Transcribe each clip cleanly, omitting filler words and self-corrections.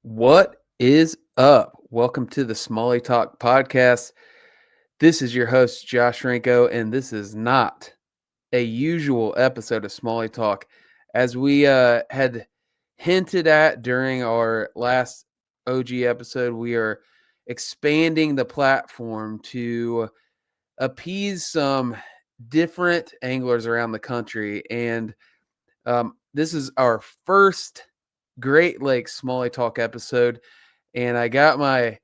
What is up? Welcome to the Smalley Talk podcast. This is your host, Josh Renko, and this is not a usual episode of Smalley Talk. As we had hinted at during our last OG episode, we are expanding the platform to appease some different anglers around the country. And this is our first Great Lakes Smalley Talk episode. And I got my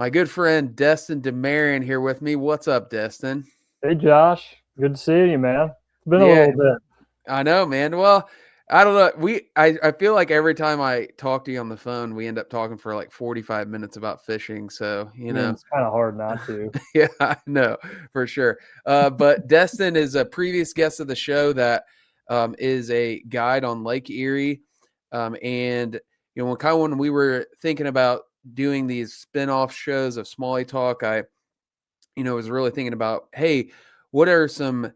good friend Destin DeMarion here with me. What's up, Destin? Hey Josh, good to see you, man. It's been a Yeah, little bit. I know, man. Well, I don't know. I feel like every time I talk to you on the phone, we end up talking for like 45 minutes about fishing. So, I mean, it's kind of hard not to. yeah, I know for sure. But Destin is a previous guest of the show that is a guide on Lake Erie. And when we were thinking about doing these spin-off shows of Smalley Talk, I was really thinking about, hey, what are some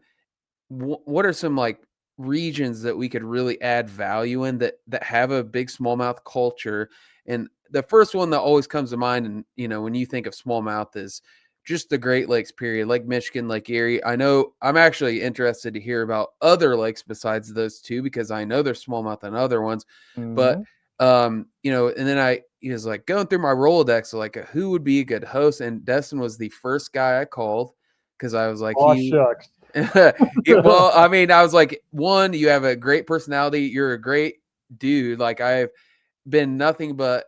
like regions that we could really add value in that have a big smallmouth culture. And the first one that always comes to mind, and when you think of smallmouth, is just the Great Lakes period, Lake Michigan, Lake Erie. I know I'm actually interested to hear about other lakes besides those two, because I know there's smallmouth and other ones. But Hmm. and then he was like going through my Rolodex, like who would be a good host, and Destin was the first guy I called, because I was like, Oh shucks. well, I mean, I was like, one, you have a great personality. You're a great dude. Like, I've been nothing but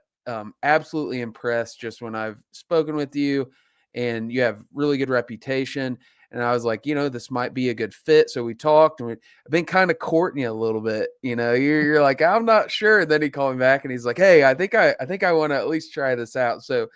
absolutely impressed just when I've spoken with you, and you have really good reputation. And I was like, this might be a good fit. So we talked, and I've been kind of courting you a little bit. You're like, I'm not sure. And then he called me back, and he's like, hey, I think I want to at least try this out. So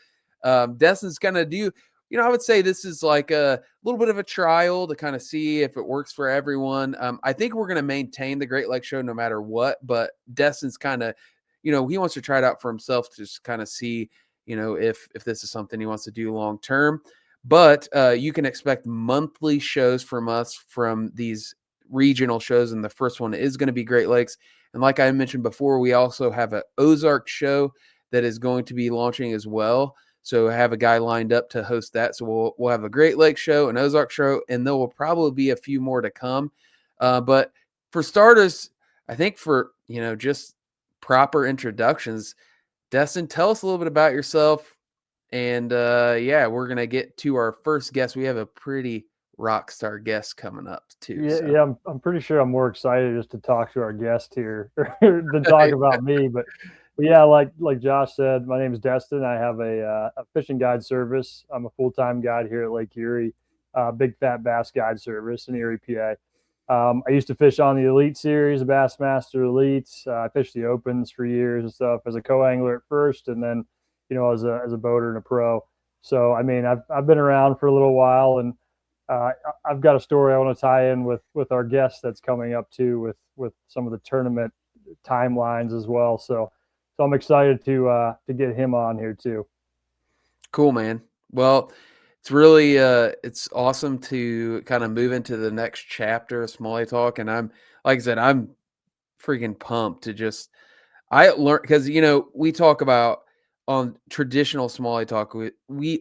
Destin's gonna do. I would say this is like a little bit of a trial to kind of see if it works for everyone. I think we're going to maintain the Great Lakes show no matter what, but Destin's kind of, he wants to try it out for himself to just kind of see, if this is something he wants to do long term. But you can expect monthly shows from us from these regional shows, and the first one is going to be Great Lakes. And like I mentioned before, we also have an Ozark show that is going to be launching as well. So I have a guy lined up to host that. So we'll have a Great Lakes show, an Ozark show, and there will probably be a few more to come. But for starters, I think for just proper introductions, Destin, tell us a little bit about yourself. And yeah, we're gonna get to our first guest. We have a pretty rock star guest coming up too. Yeah, So yeah. I'm pretty sure I'm more excited just to talk to our guest here than talk about me. But yeah, like Josh said, my name is Destin. I have a fishing guide service. I'm a full-time guide here at Lake Erie, Big Fat Bass Guide Service in Erie, PA. I used to fish on the Elite Series, the Bassmaster Elites. I fished the Opens for years and stuff as a co-angler at first, and then as a boater and a pro. So I mean, I've been around for a little while, and uh, I've got a story I want to tie in with our guest that's coming up too, with some of the tournament timelines as well. So I'm excited to get him on here too. cool, man. Well, it's really it's awesome to kind of move into the next chapter of Smalley Talk. And I'm, like I said, I'm freaking pumped to just I learned, because we talk about on traditional Smalley Talk,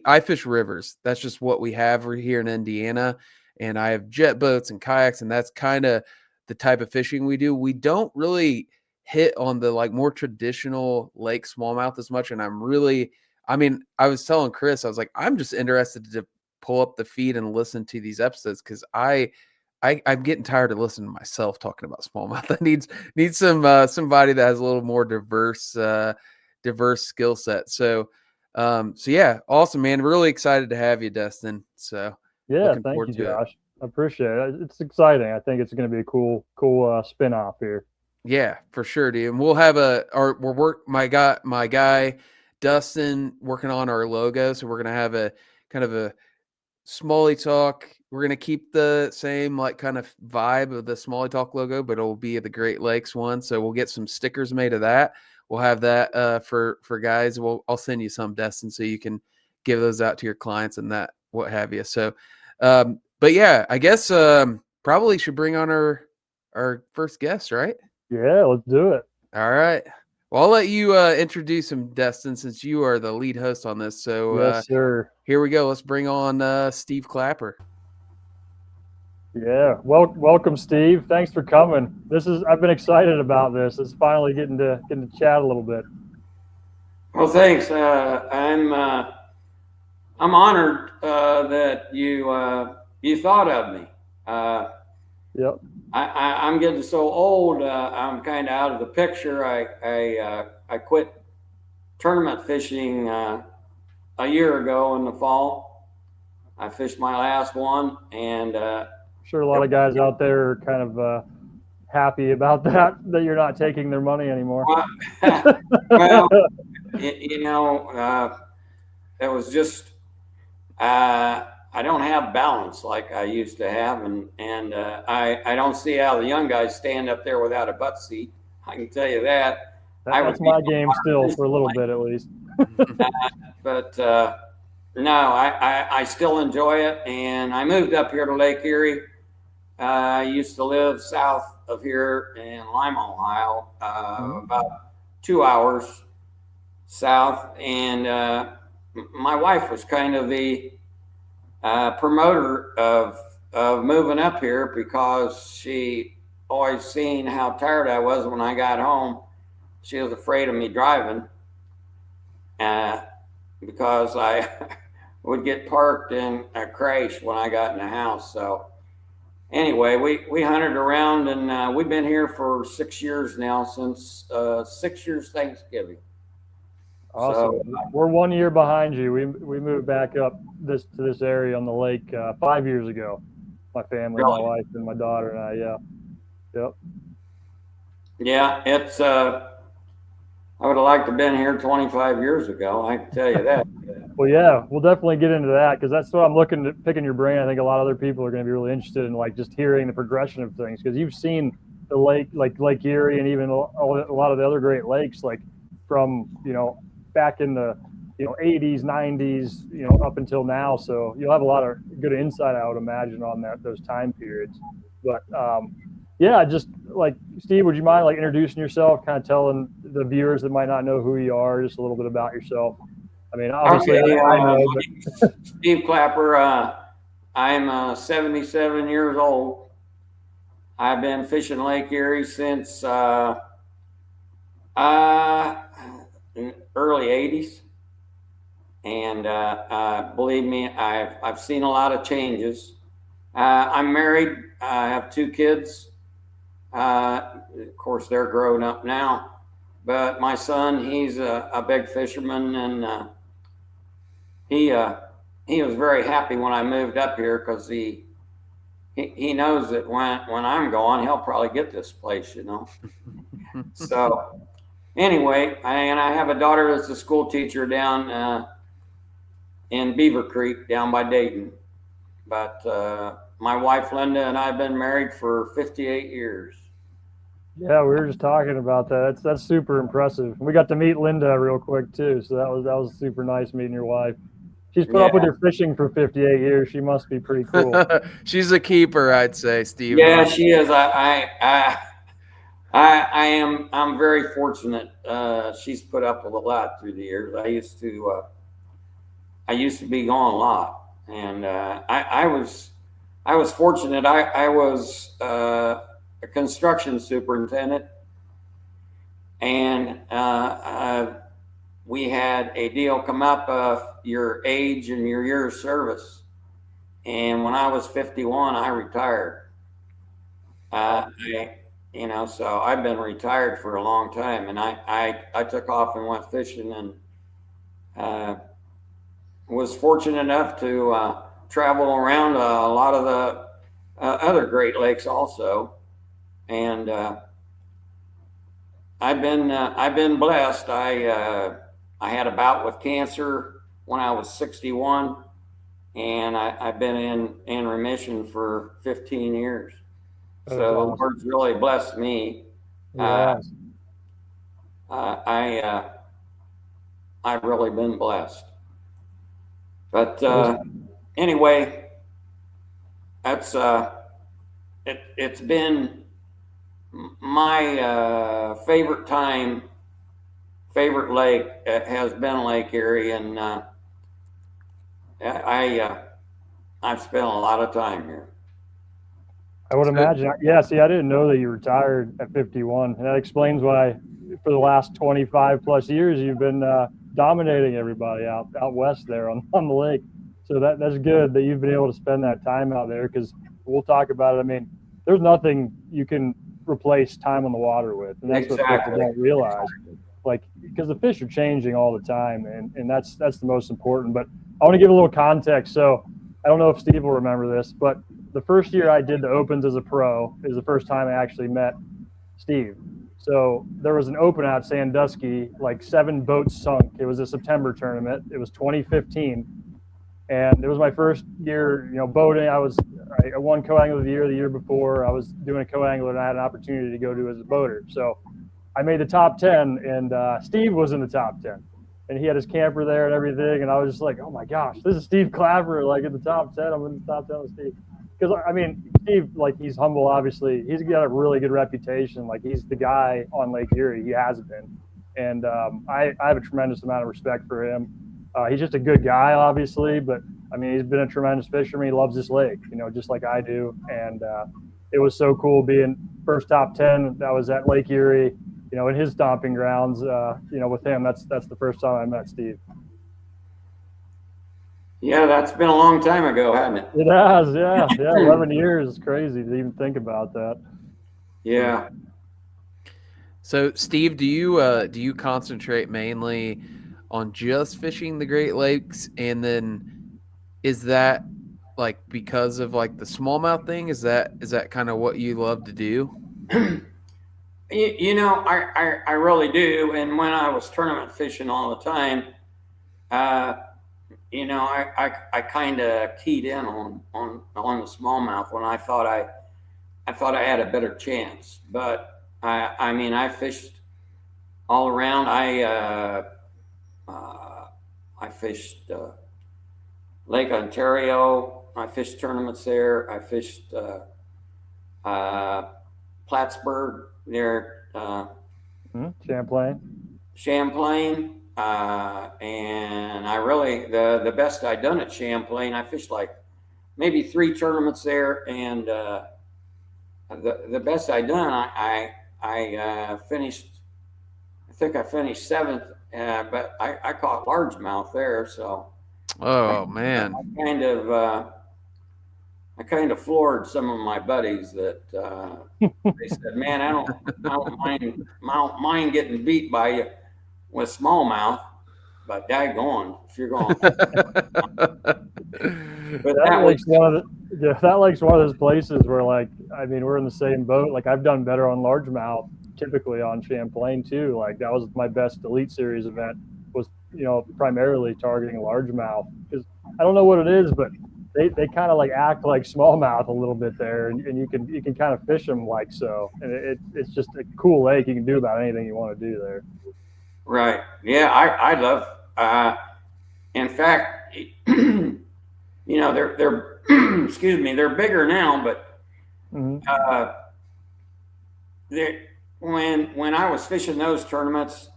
I fish rivers. That's just what we have here in Indiana. And I have jet boats and kayaks, and that's kind of the type of fishing we do. We don't really hit on the like more traditional lake smallmouth as much. And I mean, I was telling Chris, I was like, I'm just interested to pull up the feed and listen to these episodes, because I'm getting tired of listening to myself talking about smallmouth. I need somebody that has a little more diverse skill set. So yeah, awesome, man. Really excited to have you, Destin. So Yeah, looking thank forward you, to it. Josh. I appreciate it. It's exciting. I think it's going to be a cool spin off here. Yeah, for sure, dude. And we'll have my guy Dustin working on our logo. So we're gonna have a kind of a Smalley Talk. We're gonna keep the same like kind of vibe of the Smalley Talk logo, but it'll be the Great Lakes one. So we'll get some stickers made of that. We'll have that for guys. I'll send you some, Destin, so you can give those out to your clients and that what have you. So, but yeah, I guess probably should bring on our first guest, right? Yeah, let's do it. All right. Well, I'll let you introduce him, Destin, since you are the lead host on this. So Yes, sir. here we go. Let's bring on Steve Clapper. Yeah. Welcome, Steve. Thanks for coming. I've been excited about this. It's finally getting to chat a little bit. Well, thanks. I'm honored that you thought of me. Yep. I'm getting so old. I'm kind of out of the picture. I quit tournament fishing a year ago in the fall. I fished my last one, and I'm sure a lot of guys out there are kind of happy about that you're not taking their money anymore. Well, it was just I don't have balance like I used to have, and I don't see how the young guys stand up there without a butt seat. I can tell you that. That's my game still for a little bit at least. But no, I still enjoy it, and I moved up here to Lake Erie. I used to live south of here in Lima, Ohio, about 2 hours south, and my wife was kind of the promoter of moving up here because she always seen how tired I was when I got home. She was afraid of me driving because I would get parked in a crash when I got in the house. So anyway, we hunted around, and we've been here for 6 years now, since 6 years Thanksgiving. Awesome. So, we're 1 year behind you. We moved back up to this area on the lake 5 years ago. My family, really? My wife, and my daughter and I. Yeah. Yep. Yeah, it's. I would have liked to have been here 25 years ago. I can tell you that. Well, yeah, we'll definitely get into that because that's what I'm looking at, picking your brain. I think a lot of other people are going to be really interested in like just hearing the progression of things because you've seen the lake, like Lake Erie, and even a lot of the other Great Lakes, like from back in the 80s, 90s, up until now. So you'll have a lot of good insight, I would imagine, on those time periods. But yeah, just like Steve, would you mind like introducing yourself, kind of telling the viewers that might not know who you are, just a little bit about yourself? I mean, obviously, okay, I know. But... Steve Clapper. I'm 77 years old. I've been fishing Lake Erie since early 80s, and believe me, I've seen a lot of changes. I'm married. I have 2 kids. Of course, they're grown up now. But my son, he's a big fisherman, and he was very happy when I moved up here because he knows that when I'm gone, he'll probably get this place, So anyway, I have a daughter that's a school teacher down in Beaver Creek, down by Dayton. But my wife Linda and I have been married for 58 years. Yeah, we were just talking about that. That's super impressive. We got to meet Linda real quick too, so that was super nice meeting your wife. She's put up with your fishing for 58 years. She must be pretty cool. She's a keeper, I'd say, Steve. Yeah, she is. I'm very fortunate. She's put up with a lot through the years. I used to be gone a lot, and I was fortunate. I was a construction superintendent, and we had a deal come up of your age and your year of service. And when I was 51, I retired. So I've been retired for a long time, and I took off and went fishing, and was fortunate enough to travel around a lot of the other Great Lakes also, and I've been blessed. I had a bout with cancer when I was 61, and I've been in remission for 15 years. So the Lord's really blessed me. Yes. I've really been blessed. But anyway, that's it's been my favorite time favorite lake has been Lake Erie, and I've spent a lot of time here. I would imagine. Yeah, see, I didn't know that you retired at 51. And that explains why for the last 25 plus years you've been dominating everybody out west there on the lake. So that's good that you've been able to spend that time out there, because we'll talk about it. I mean, there's nothing you can replace time on the water with. And that's what people don't realize. Like, because the fish are changing all the time, and that's the most important. But I want to give a little context. So I don't know if Steve will remember this, but the first year I did the Opens as a pro is the first time I actually met Steve. So there was an open out Sandusky, like 7 boats sunk. It was a September tournament. It was 2015. And it was my first year, boating. I won co-angler of the year before. I was doing a co-angler, and I had an opportunity to go do as a boater. So I made the top 10, and Steve was in the top 10. And he had his camper there and everything. And I was just like, oh my gosh, this is Steve Clapper, like in the top 10. I'm in the top 10 with Steve. Because, I mean, Steve, like, he's humble, obviously. He's got a really good reputation. Like, he's the guy on Lake Erie. He has been. And I have a tremendous amount of respect for him. He's just a good guy, obviously. But, I mean, he's been a tremendous fisherman. He loves this lake, just like I do. And it was so cool being first top 10 that was at Lake Erie, in his stomping grounds, with him. That's the first time I met Steve. Yeah, that's been a long time ago, hasn't it? It has, yeah. 11 years is crazy to even think about that. Yeah. So, Steve, do you concentrate mainly on just fishing the Great Lakes, and then is that like because of like the smallmouth thing? Is that kind of what you love to do? I really do. And when I was tournament fishing all the time, I kind of keyed in on the smallmouth when I thought I had a better chance. But I mean, I fished all around. I fished Lake Ontario. I fished tournaments there. I fished Plattsburgh near Champlain. And I really, the best I'd done at Champlain, I fished like maybe 3 tournaments there, and the best I'd done, I finished. I think I finished 7th, but I caught largemouth there. So, man, I kind of floored some of my buddies that they said, "Man, I don't mind getting beat by you with smallmouth, but daggone, if you're going." But that lake's one of those places where, like, I mean, we're in the same boat. Like, I've done better on largemouth, typically on Champlain too. Like, that was my best Elite Series event, was primarily targeting largemouth, because I don't know what it is, but they kind of like act like smallmouth a little bit there, and you can kind of fish them like so, and it's just a cool lake. You can do about anything you want to do there. Right. Yeah, I love. In fact, they're excuse me, they're bigger now, but when I was fishing those tournaments,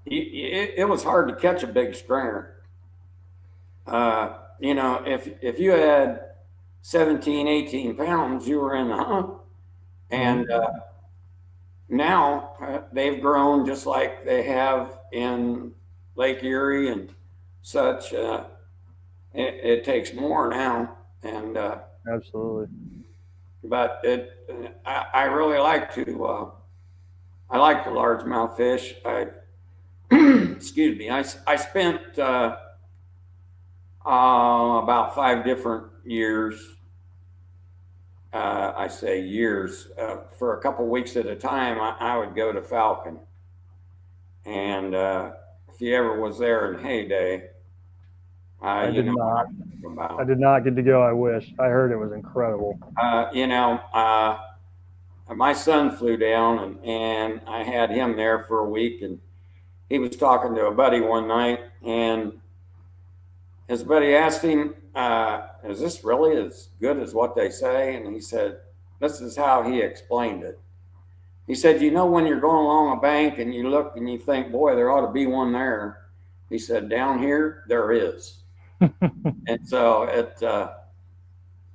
it was hard to catch a big stringer. If you had 17, 18 pounds, you were in the hunt. And now they've grown just like they have in Lake Erie and such. It takes more now, and absolutely. But I really like to. I like the largemouth fish. Excuse me. I spent about 5 different years. I say years, for a couple weeks at a time. I would go to Falcon, and if you ever was there in heyday, I did not. I did not get to go. I wish. I heard it was incredible. My son flew down, and I had him there for a week, and he was talking to a buddy one night, and his buddy asked him, "Is this really as good as what they say?" And he said, "This is how he explained it." He said, you know, when you're going along a bank and you look and you think, boy, there ought to be one there. He said, down here, there is. And so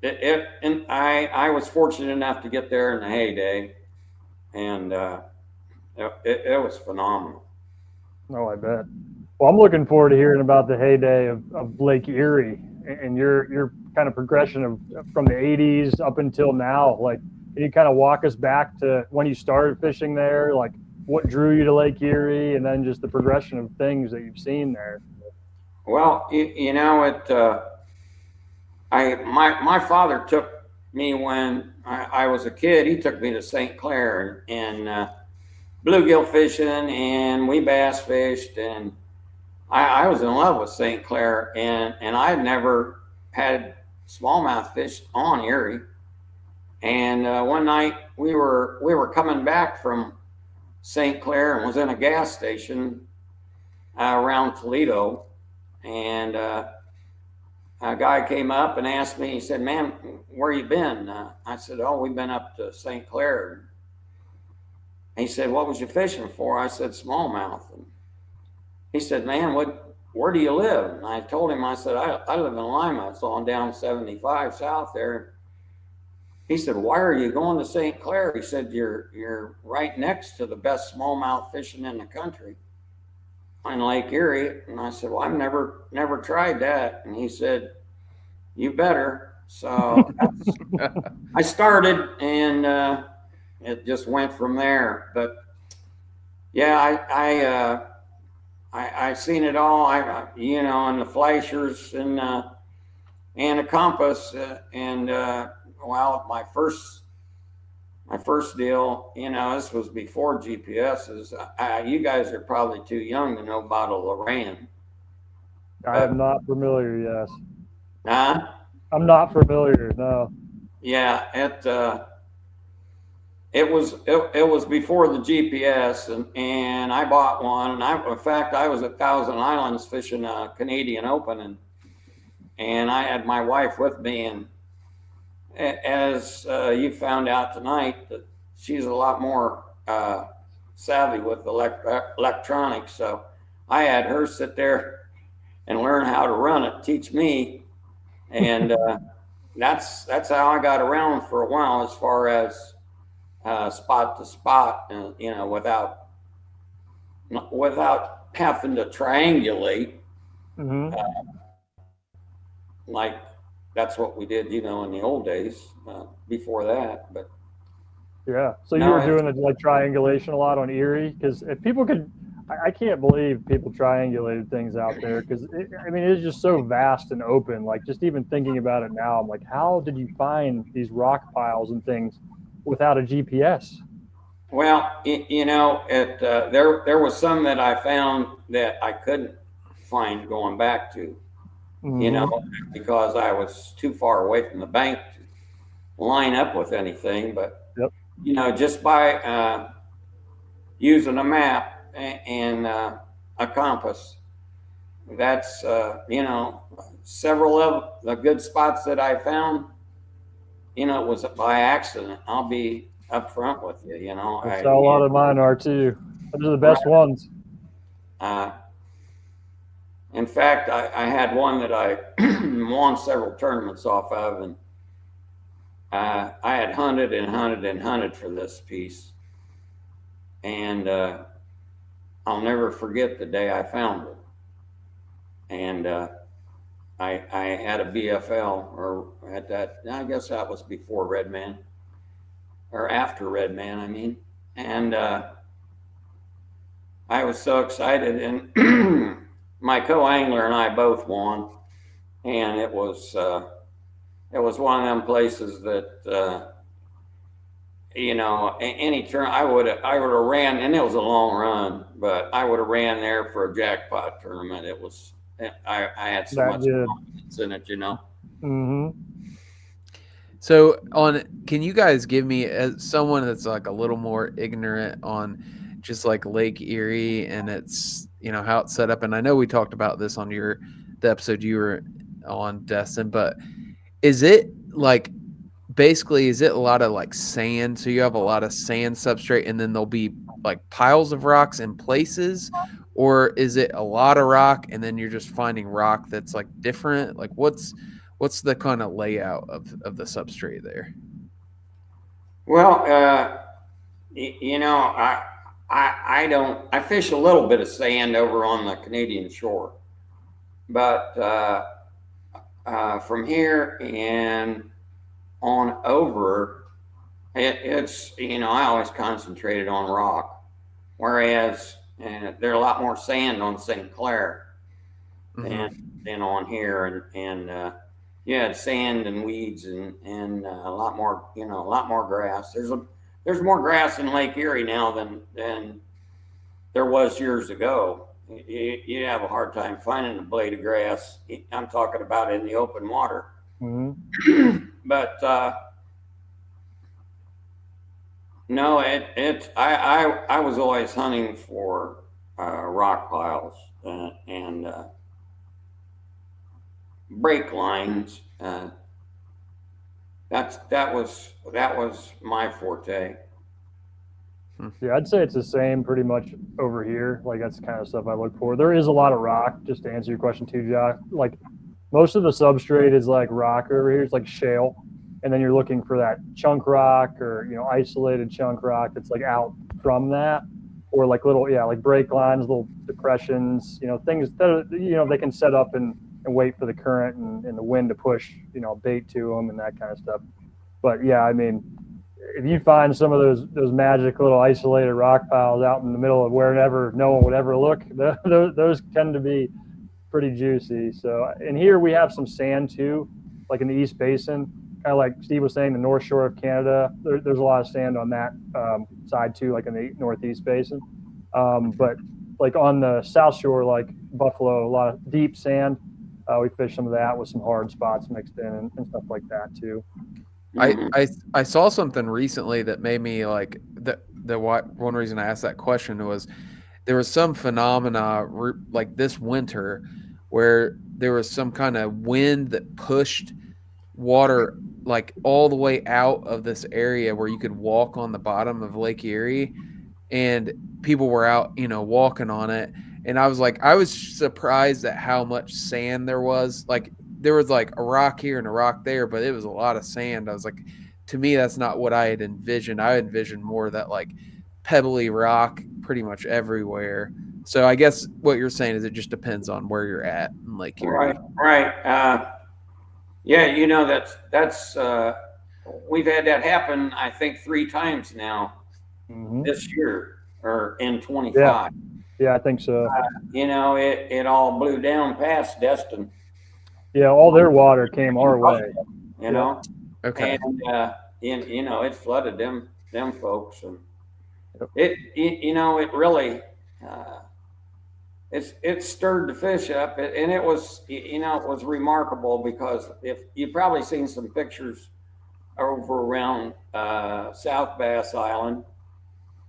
and I was fortunate enough to get there in the heyday, and it was phenomenal. Oh, I bet. Well, I'm looking forward to hearing about the heyday of Lake Erie and your kind of progression of from the 80s up until now. Like, can you kind of walk us back to when you started fishing there? Like, what drew you to Lake Erie, and then just the progression of things that you've seen there. Well, you know, my father took me when I was a kid. He took me to St. Clair and bluegill fishing, and we bass fished, and I was in love with St. Clair, and I had never had smallmouth fish on Erie. And one night we were coming back from St. Clair and was in a gas station around Toledo, and a guy came up and asked me. He said, "Man, where you been?" I said, "Oh, we've been up to St. Clair." And he said, "What was you fishing for?" I said, "Smallmouth." And he said, "Man, where do you live?" And I told him, I said, I live in Lima. It's on down 75 south there. He said, "Why are you going to St. Clair?" He said, you're right next to the best smallmouth fishing in the country on Lake Erie." And I said, "Well, I've never tried that." And he said, "You better." So I started, and it just went from there. But yeah, I seen it all. You know, and the flashers and a compass, and well, my first deal. You know, this was before GPSs. You guys are probably too young to know about a Loran. I am not familiar. Yes. Huh? I'm not familiar. No. Yeah, it was before the GPS, and I bought one. And in fact, I was at Thousand Islands fishing a Canadian Open, and I had my wife with me. And as you found out tonight, that she's a lot more savvy with electronics. So I had her sit there and learn how to run it, teach me, and that's how I got around for a while, as far as spot to spot, you know, without having to triangulate. Mm-hmm. Like that's what we did, you know, in the old days before that. But yeah, so you were doing like triangulation a lot on Erie, because if people could, I can't believe people triangulated things out there, because I mean, it's just so vast and open. Like, just even thinking about it now, I'm like, how did you find these rock piles and things without a GPS? Well, you know, there was some that I found that I couldn't find going back to, you know, because I was too far away from the bank to line up with anything. But you know, just by using a map and a compass, that's you know, several of the good spots that I found, you know, it was by accident. I'll be up front with you, you know. That's how a lot of mine are too. Those are the best ones. In fact, I had one that I won several tournaments off of, and I had hunted and hunted and hunted for this piece, and I'll never forget the day I found it. And I had a BFL, or at that, I guess that was before Red Man, or after Red Man, I mean. And I was so excited, and my co-angler and I both won. And it was one of them places that you know, any turn I would have ran, and it was a long run, but I would have ran there for a jackpot tournament. It was I had so much confidence in it, you know. Mm-hmm. So can you guys give me, as someone that's like a little more ignorant on just like Lake Erie and it's, you know, how it's set up? And I know we talked about this on the episode you were on, Destin, but is it like basically, is it a lot of like sand? So you have a lot of sand substrate, and then there'll be like piles of rocks in places, or is it a lot of rock and then you're just finding rock that's like different? Like what's the kind of layout of the substrate there? Well, you know, I fish a little bit of sand over on the Canadian shore, but from here and on over, it's I always concentrated on rock, whereas there's a lot more sand on St. Clair than on here, and you had sand and weeds and a lot more a lot more grass. There's more grass in Lake Erie now than there was years ago. You have a hard time finding a blade of grass. I'm talking about in the open water. But no, I was always hunting for rock piles and break lines. That was my forte. Yeah, I'd say it's the same pretty much over here. Like that's the kind of stuff I look for. There is a lot of rock, just to answer your question too, Josh. Like most of the substrate is like rock over here. It's like shale. And then you're looking for that chunk rock or, isolated chunk rock that's like out from that, or like little, like break lines, little depressions, things that, they can set up and wait for the current and the wind to push, bait to them and that kind of stuff. But yeah, I mean, if you find some of those magic little isolated rock piles out in the middle of wherever no one would ever look, those tend to be pretty juicy. So, and here we have some sand too, like in the East Basin, kind of like Steve was saying, the North Shore of Canada. There's a lot of sand on that side too, like in the Northeast Basin. But like on the South Shore, like Buffalo, a lot of deep sand. We fish some of that with some hard spots mixed in and stuff like that too. I saw something recently that made me like one reason I asked that question was there was some phenomena like this winter where there was some kind of wind that pushed water like all the way out of this area where you could walk on the bottom of Lake Erie, and people were out, walking on it. And I was surprised at how much sand there was. Like there was like a rock here and a rock there, but it was a lot of sand. I was like, to me, that's not what I had envisioned. I envisioned more of that like pebbly rock pretty much everywhere. So I guess what you're saying is it just depends on where you're at in Lake Erie. Right. Yeah, that's we've had that happen, I think 3 times now this year or in 25. Yeah, I think so. It all blew down past Destin. Yeah, all their water came our way. Okay. And it flooded them folks, and it really it stirred the fish up, and it was it was remarkable because if you've probably seen some pictures over around South Bass Island,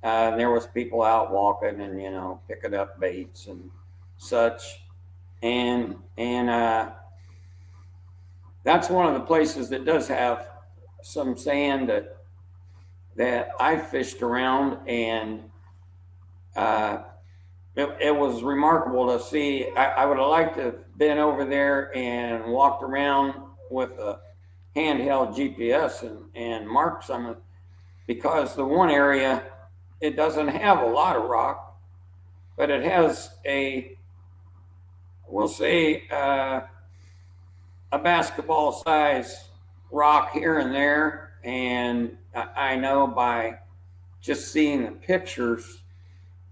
and there was people out walking and picking up baits and such, and that's one of the places that does have some sand that I fished around, and it was remarkable to see. I would have liked to have been over there and walked around with a handheld GPS and marked some, because the one area, it doesn't have a lot of rock, but it has we'll say, a basketball size rock here and there. And I know by just seeing the pictures,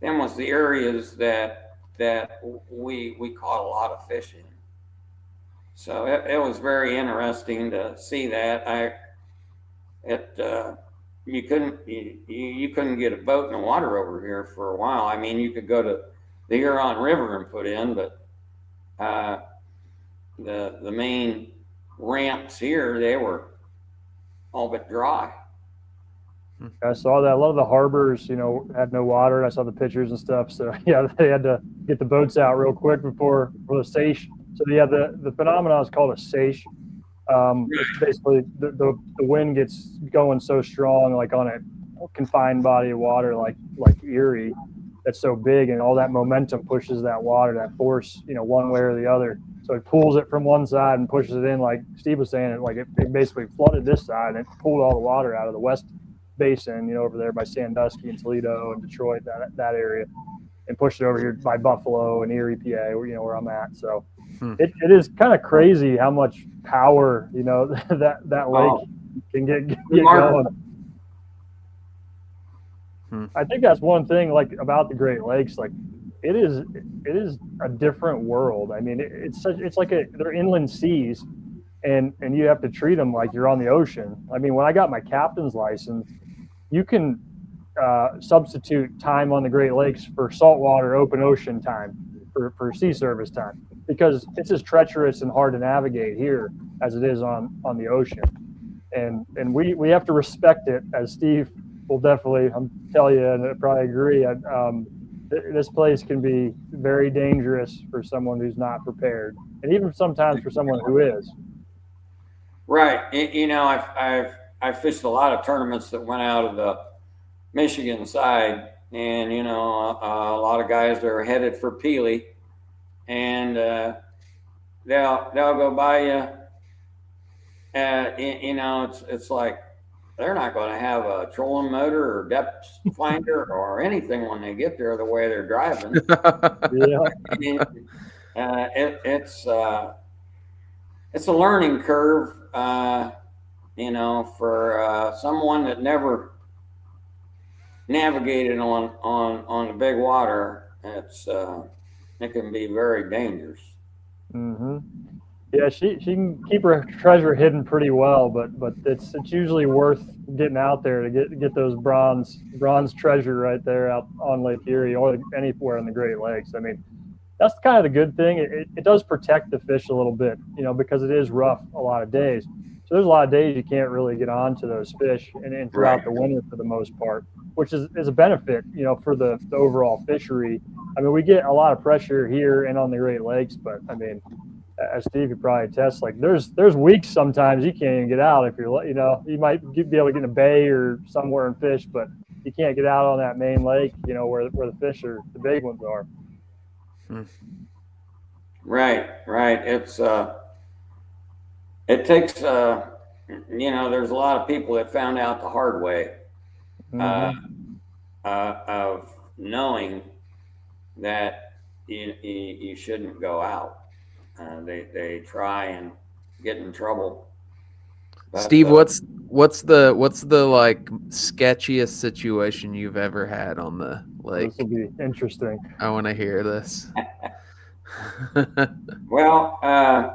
them was the areas that we caught a lot of fish in. So it was very interesting to see that. You couldn't get a boat in the water over here for a while. I mean, you could go to the Huron River and put in, but the main ramps here, they were all but dry. I saw that a lot of the harbors, had no water. I saw the pictures and stuff. So yeah, they had to get the boats out real quick for the seiche. So yeah, the phenomenon is called a seiche, It's basically the wind gets going so strong, like on a confined body of water, like Erie, that's so big, and all that momentum pushes that water, that force, one way or the other. So it pulls it from one side and pushes it in, like Steve was saying, it basically flooded this side and it pulled all the water out of the west basin, over there by Sandusky and Toledo and Detroit, that area, and pushed it over here by Buffalo and Erie, PA, where I'm at. So it is kind of crazy how much power, that lake can get going. I think that's one thing about the Great Lakes. It is a different world. I mean, it's like they're inland seas, and you have to treat them like you're on the ocean. I mean, when I got my captain's license, you can substitute time on the Great Lakes for saltwater open ocean time for sea service time, because it's as treacherous and hard to navigate here as it is on the ocean. And we have to respect it, as Steve will definitely tell you, and I probably agree. This place can be very dangerous for someone who's not prepared, and even sometimes for someone who is. Right. I've fished a lot of tournaments that went out of the Michigan side, and a lot of guys that are headed for Peely, and they'll go by you. It's like they're not going to have a trolling motor or depth finder or anything when they get there, the way they're driving. It's a learning curve, for someone that never navigated on the big water. It can be very dangerous. Mm-hmm. Yeah, she can keep her treasure hidden pretty well, but it's usually worth getting out there to get those bronze treasure right there out on Lake Erie or anywhere in the Great Lakes. I mean, that's kind of the good thing. It does protect the fish a little bit, because it is rough a lot of days. So there's a lot of days you can't really get onto those fish, and throughout the winter for the most part, which is a benefit, for the overall fishery. I mean, we get a lot of pressure here and on the Great Lakes, but I mean, as Steve could probably attest, there's weeks sometimes you can't even get out if you're, you might be able to get in a bay or somewhere and fish, but you can't get out on that main lake, where the fish are, the big ones are. Right. It takes, there's a lot of people that found out the hard way, of knowing that you shouldn't go out. They try and get in trouble. But, Steve, what's the like sketchiest situation you've ever had on the lake? This will be interesting. I want to hear this. Well, I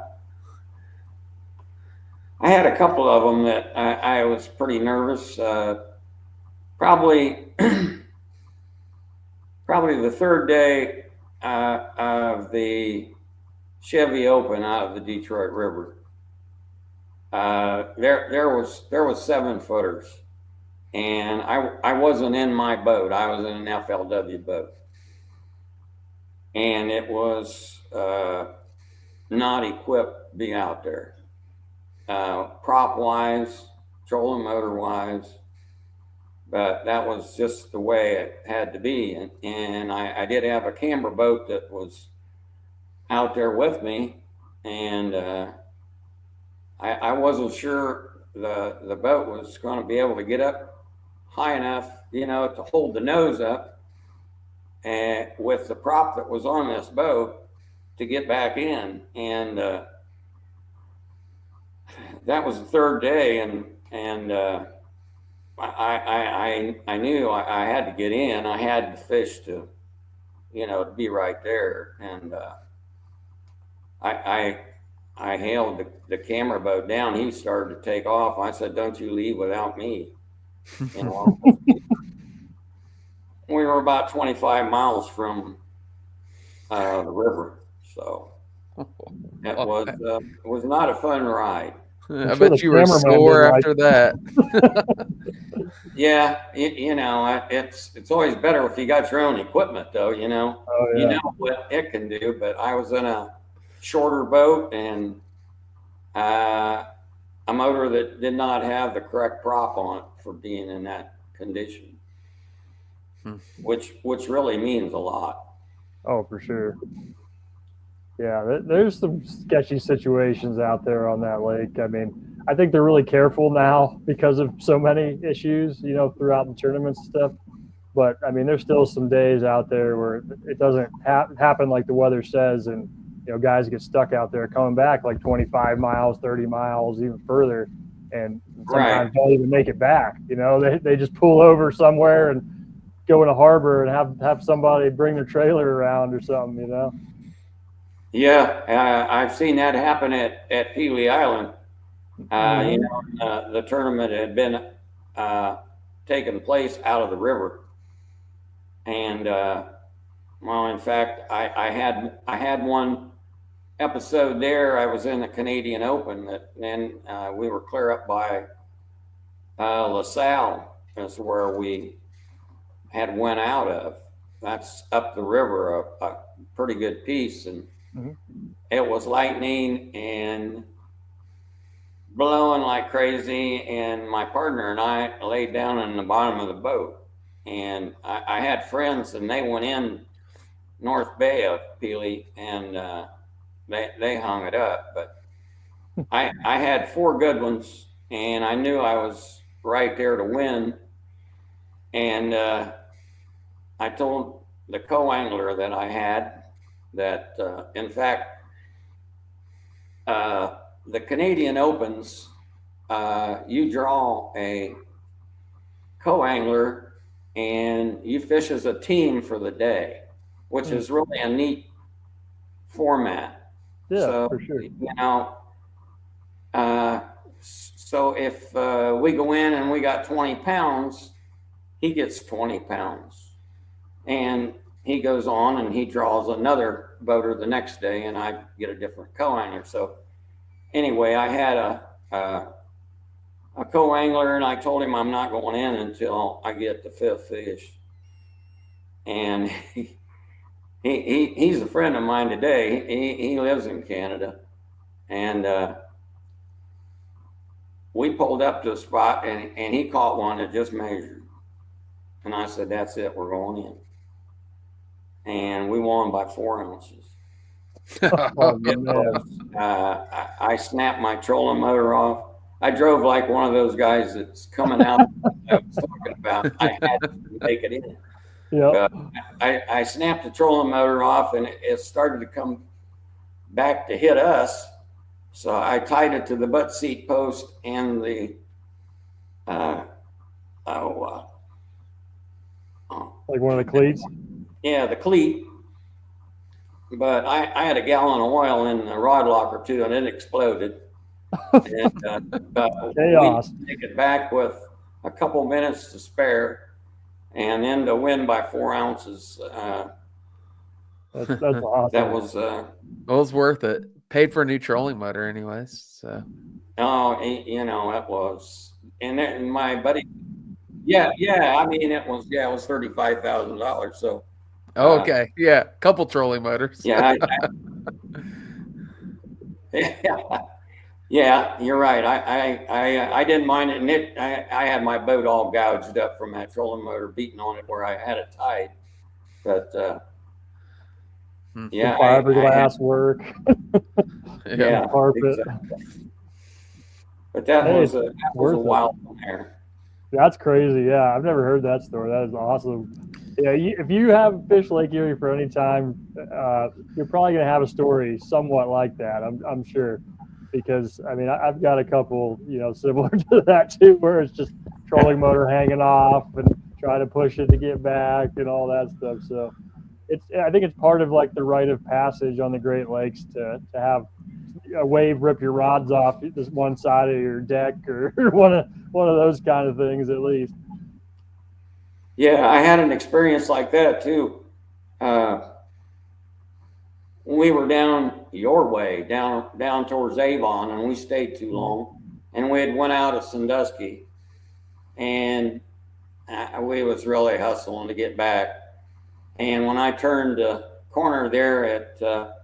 had a couple of them that I was pretty nervous. Probably the third day of the Chevy Open out of the Detroit River. There was 7 footers, and I wasn't in my boat. I was in an FLW boat, and it was not equipped to be out there, prop wise, trolling motor wise. But that was just the way it had to be, and I did have a camber boat that was out there with me, and I wasn't sure the boat was going to be able to get up high enough, to hold the nose up, and with the prop that was on this boat to get back in. And that was the third day, and I knew I had to get in. I had the fish to, to be right there, and I hailed the camera boat down. He started to take off. I said, "Don't you leave without me." We were about 25 miles from the river, so it was not a fun ride. I bet you were sore after that. Yeah, it's always better if you got your own equipment, though. You know what it can do. But I was in a shorter boat, and a motor that did not have the correct prop on it for being in that condition, which really means a lot. Oh, for sure. Yeah, there's some sketchy situations out there on that lake. I mean, I think they're really careful now because of so many issues, you know, throughout the tournaments and stuff. But I mean, there's still some days out there where it doesn't happen like the weather says, and you know, guys get stuck out there coming back like 25 miles, 30 miles, even further, and sometimes don't even make it back. You know, they just pull over somewhere and go in a harbor and have somebody bring their trailer around or something. You know. Yeah, I've seen that happen at Pelee Island. You know, the tournament had been taking place out of the river, and well, in fact, I had one episode there. I was in the Canadian Open, that then we were clear up by LaSalle. That's where we had went out of. That's up the river, a pretty good piece, and it was lightning and blowing like crazy, and my partner and I laid down in the bottom of the boat, and I had friends, and they went in North Bay of Pelee, and they hung it up, but I had 4 good ones, and I knew I was right there to win, and I told the co-angler that I had that in fact the Canadian Opens, you draw a co-angler and you fish as a team for the day, which is really a neat format. Yeah, so, for sure. You know, so if we go in and we got 20 pounds, he gets 20 pounds. And he goes on and he draws another boater the next day, and I get a different co-angler. So anyway, I had a co-angler, and I told him I'm not going in until I get the 5th fish. And he's a friend of mine today. He lives in Canada, and we pulled up to a spot, and he caught one that just measured. And I said, "That's it, we're going in." And we won by 4 ounces. I snapped my trolling motor off. I drove like one of those guys that's coming out I was talking about. I had to make it in. Yep. I snapped the trolling motor off, and it started to come back to hit us. So I tied it to the butt seat post and the like one of the cleats. Yeah, the cleat. But I had a gallon of oil in the rod locker too, and it exploded. And Chaos. we take it back with a couple minutes to spare, and then to win by 4 ounces. That's awesome. That was it was worth it. Paid for a new trolling motor, anyways. So. Oh, you know, it was, and my buddy. Yeah. I mean, it was $35,000. So. Oh, okay. Yeah. Couple trolling motors. Yeah. Yeah, you're right. I didn't mind it. And I had my boat all gouged up from that trolling motor beating on it where I had it tied. But yeah. Fiberglass work. Yeah. Carpet. Exactly. But that was a wild one there. That's crazy. Yeah, I've never heard that story. That is awesome. Yeah, if you have fished Lake Erie for any time, you're probably going to have a story somewhat like that. I'm sure, because I mean I've got a couple, you know, similar to that too, where it's just trolling motor hanging off and trying to push it to get back and all that stuff. So I think it's part of like the rite of passage on the Great Lakes to have a wave rip your rods off this one side of your deck or one of those kind of things at least. Yeah, I had an experience like that too. We were down your way, down towards Avon, and we stayed too long. And we had went out of Sandusky, and we was really hustling to get back. And when I turned the corner there at the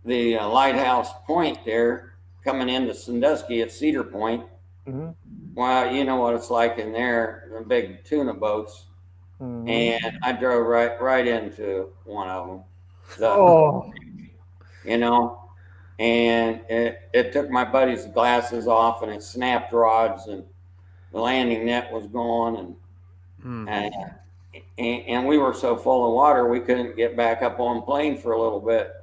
lighthouse point there, coming into Sandusky at Cedar Point. Mm-hmm. Well, you know what it's like in there, the big tuna boats. Mm-hmm. And I drove right into one of them. Oh. You know, and it took my buddy's glasses off, and it snapped rods, and the landing net was gone, and we were so full of water we couldn't get back up on plane for a little bit.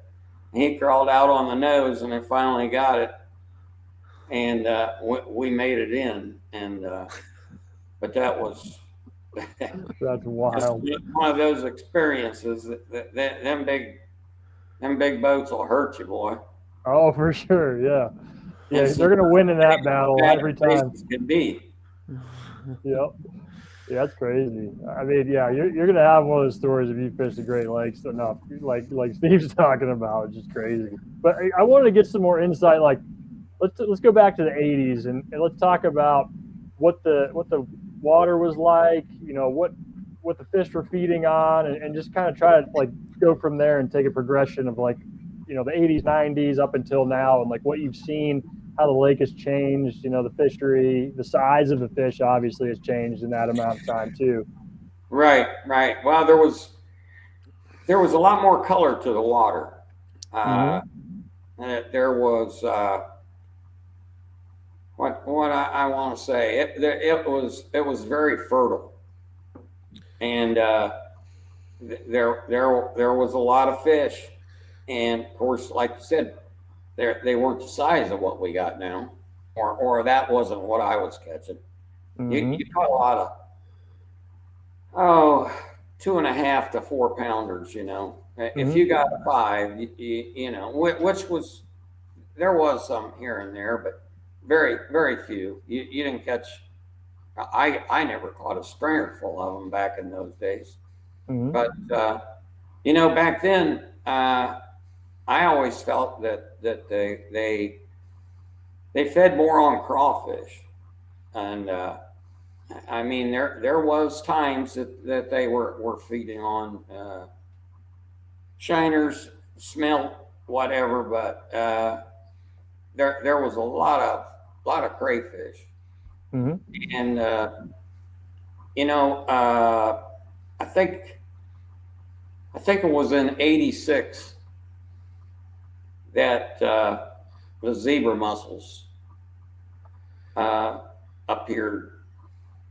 He crawled out on the nose, and then finally got it, and we made it in. And but that was That's wild. one of those experiences that them big boats will hurt you, boy. Oh, for sure. Yeah. Yeah, they're going to win in that battle every time. Can be. Yep. Yeah, that's crazy. I mean, yeah, you're going to have one of those stories if you fish the Great Lakes enough, like Steve's talking about. It's just crazy. But I wanted to get some more insight. Like, let's go back to the 80s and let's talk about what the water was like. You know, what the fish were feeding on, and just kind of try to like go from there and take a progression of like, you know, the 80s, 90s up until now, and like what you've seen, how the lake has changed, you know, the fishery, the size of the fish obviously has changed in that amount of time too. Right. Well, there was a lot more color to the water. There was what I want to say. It was very fertile, and there was a lot of fish, and of course, like you said, they weren't the size of what we got now, or that wasn't what I was catching. You caught a lot of 2.5 to 4 pounders. You know, if you got 5, you know, which was, there was some here and there, but very few. You didn't catch. I never caught a stringer full of them back in those days. But you know, back then, I always felt that they fed more on crawfish, and I mean there was times that they were feeding on shiners, smelt, whatever, but there was a lot of crayfish, and you know, I think it was in '86 that the zebra mussels appeared,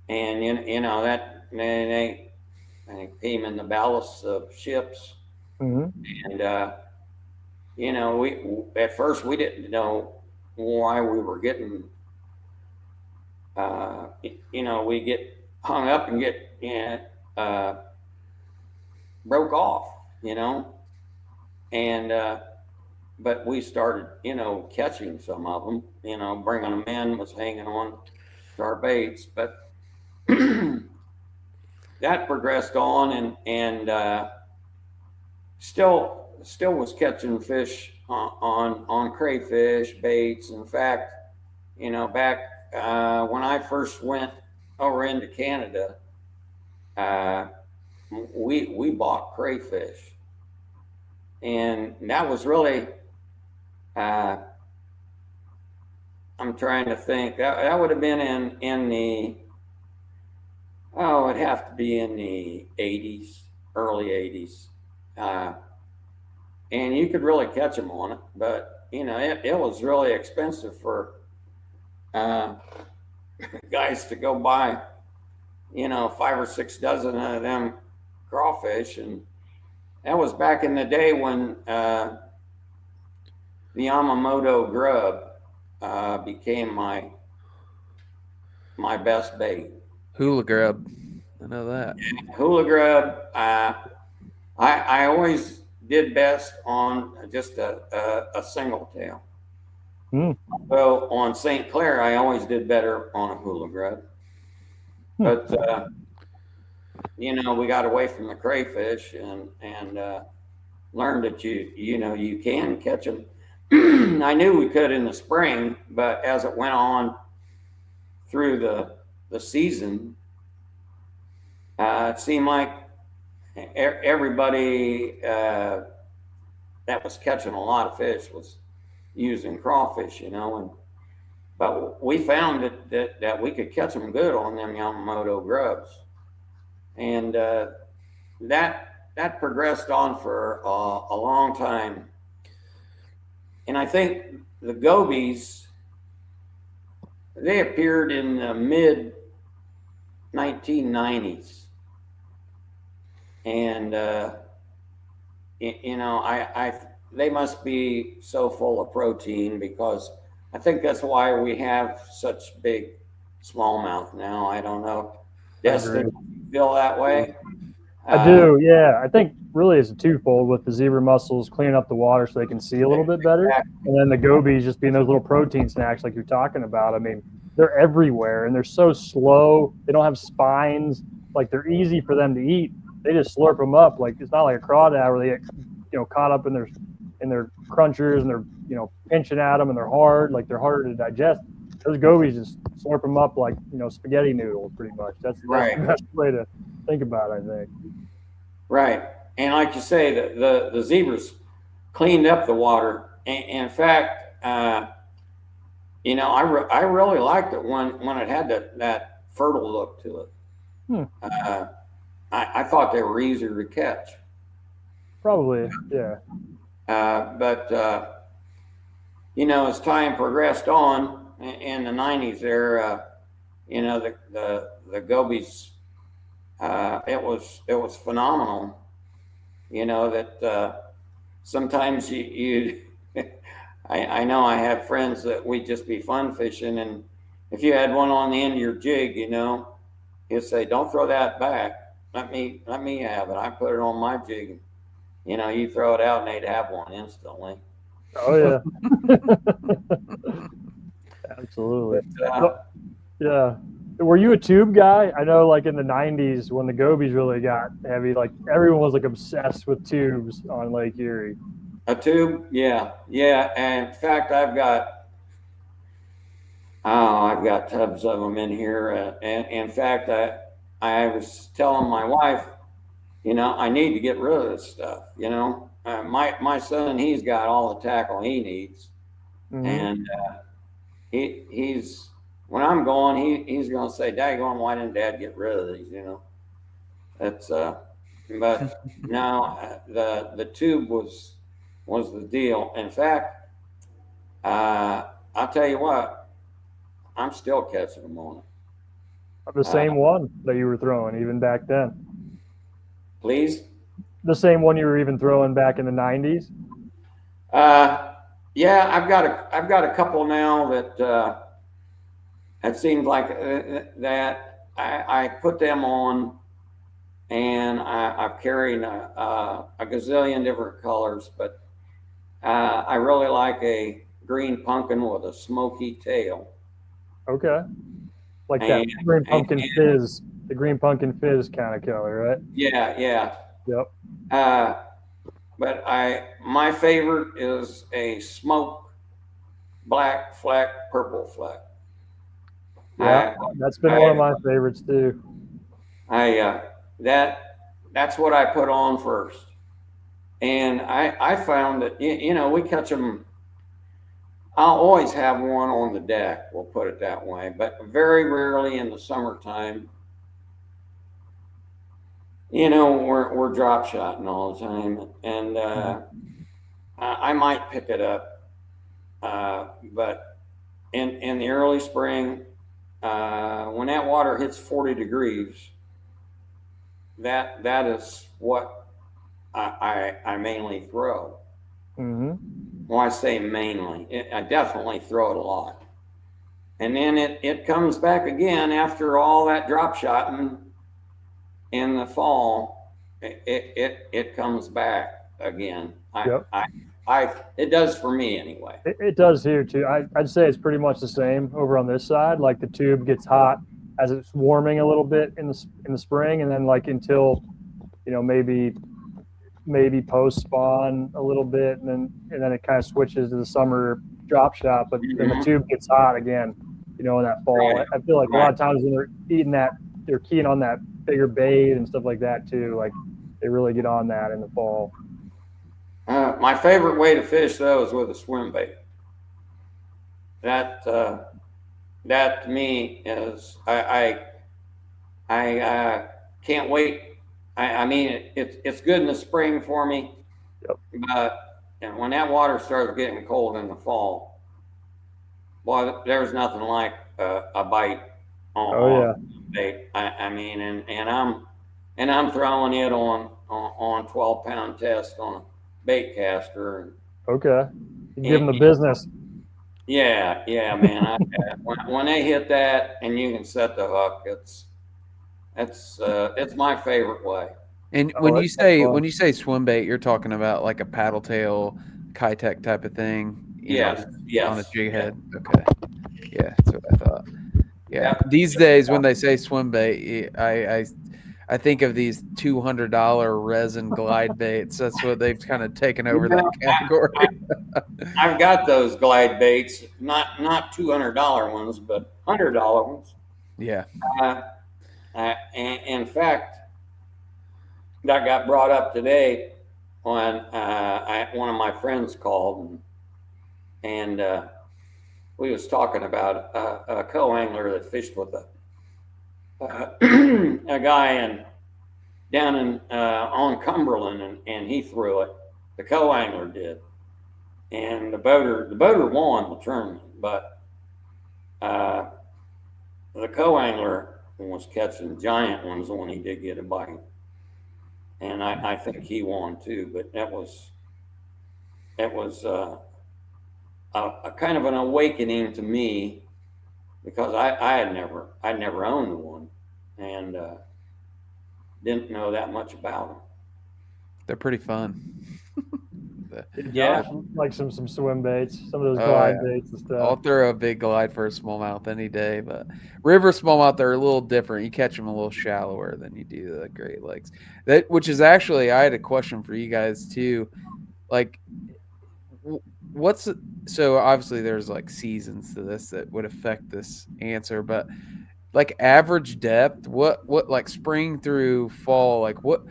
and you know that they came in the ballast of ships, and you know, we at first we didn't know why we were getting. You know, we get hung up and get broke off, you know, and but we started, you know, catching some of them, you know, bringing them in, was hanging on to our baits, but that progressed on, and still was catching fish on crayfish baits. In fact, you know, back when I first went over into Canada, we bought crayfish, and that was really I'm trying to think, that would have been in the it'd have to be in the 80s, early 80s, and you could really catch them on it, but you know, it was really expensive for guys to go buy, you know, 5 or 6 dozen of them crawfish. And that was back in the day when the Yamamoto grub became my best bait. Hula grub, I know that. Hula grub, I always did best on just a single tail. Well, on St. Clair, I always did better on a hula grub. But you know, we got away from the crayfish and learned that you know, you can catch them. I knew we could in the spring, but as it went on through the season, it seemed like everybody that was catching a lot of fish was using crawfish, but we found that we could catch them good on them Yamamoto grubs, and that progressed on for a long time. And I think the gobies, they appeared in the mid 1990s, and they must be so full of protein, because I think that's why we have such big smallmouth now. I don't know. Destin, feel that way? I do, yeah. I think really it's a twofold, with the zebra mussels cleaning up the water so they can see a little bit better, and then the gobies just being those little protein snacks like you're talking about. I mean, they're everywhere, and they're so slow. They don't have spines. Like, they're easy for them to eat. They just slurp them up. Like, it's not like a crawdad where they get caught up in their crunchers, and they're pinching at them, and they're hard. Like, they're harder to digest. Those gobies just slurp them up like spaghetti noodles, pretty much. That's right. the best way to think about it, I think. Right, and like you say, the zebras cleaned up the water. And in fact, I really liked it when it had that fertile look to it. I thought they were easier to catch. Probably, yeah. But as time progressed on in the 90s, there, the gobies, it was phenomenal. That sometimes you I know I have friends that we'd just be fun fishing, and if you had one on the end of your jig, he'd say, "Don't throw that back. Let me have it. I put it on my jig." You throw it out and they'd have one instantly. Oh yeah. Absolutely. But, yeah. Were you a tube guy? I know, like, in the 90s when the gobies really got heavy, like, everyone was like obsessed with tubes on Lake Erie. A tube? Yeah. And in fact, I've got tubs of them in here. And in fact, I was telling my wife, I need to get rid of this stuff. My son, he's got all the tackle he needs, and he's when I'm going, he's going to say, "Daggone, why didn't Dad get rid of these?" That's but no, the tube was the deal. In fact, I'll tell you what, I'm still catching them on it. The same one that you were throwing even back then. Please? The same one you were even throwing back in the 90s? Yeah, I've got a couple now that it seems like that I put them on, and I've carried a gazillion different colors, but I really like a green pumpkin with a smoky tail. Okay. Like that green pumpkin fizz, the green pumpkin fizz kind of color, right? Yeah. Yep. But my favorite is a smoke black fleck, purple fleck. Yeah, that's been one of my favorites too. That's what I put on first, and I found that we catch them. I'll always have one on the deck. We'll put it that way, but very rarely in the summertime. We're drop shotting all the time, and I might pick it up, but in the early spring, when that water hits 40 degrees, that is what I mainly throw. Well, I say mainly. I definitely throw it a lot, and then it comes back again after all that drop shotting. In the fall, it comes back again. It does for me anyway. It does here too. I'd say it's pretty much the same over on this side. Like, the tube gets hot as it's warming a little bit in the spring, and then like until maybe post spawn a little bit, and then it kind of switches to the summer drop shot. But then the tube gets hot again, in that fall. Right. I feel like a lot of times when they're eating that, they're keying on that bigger bait and stuff like that too. Like, they really get on that in the fall. My favorite way to fish though is with a swim bait. that that to me is I can't wait. I mean, it's good in the spring for me, Yep. but when that water starts getting cold in the fall, boy, there's nothing like a bite on bait. I mean, and I'm throwing it on 12-pound test on a bait caster. Okay. You give them the business. Yeah, man. When they hit that and you can set the hook, it's my favorite way. And when you say swim bait, you're talking about like a paddle tail, Kitech type of thing, you know, on a jig head. Okay, yeah, that's what I thought. Yeah, these days when they say swim bait, I think of these $200 resin glide baits. That's what they've kind of taken over that category. I've got those glide baits, not $200 ones, but $100 ones. Yeah. In fact, that got brought up today when one of my friends called and we was talking about a co-angler that fished with a guy down in on Cumberland, and he threw it. The co-angler did, and the boater won the tournament, but the co-angler was catching giant ones when he did get a bite, and I think he won too. But it was a kind of an awakening to me because I'd never owned one and didn't know that much about them. They're pretty fun. Yeah, like some swim baits, some of those glide baits and stuff. I'll throw a big glide for a smallmouth any day, but river smallmouth are a little different. You catch them a little shallower than you do the Great Lakes. Which is actually, I had a question for you guys too. Like, so obviously there's like seasons to this that would affect this answer, but like average depth, what like spring through fall, like what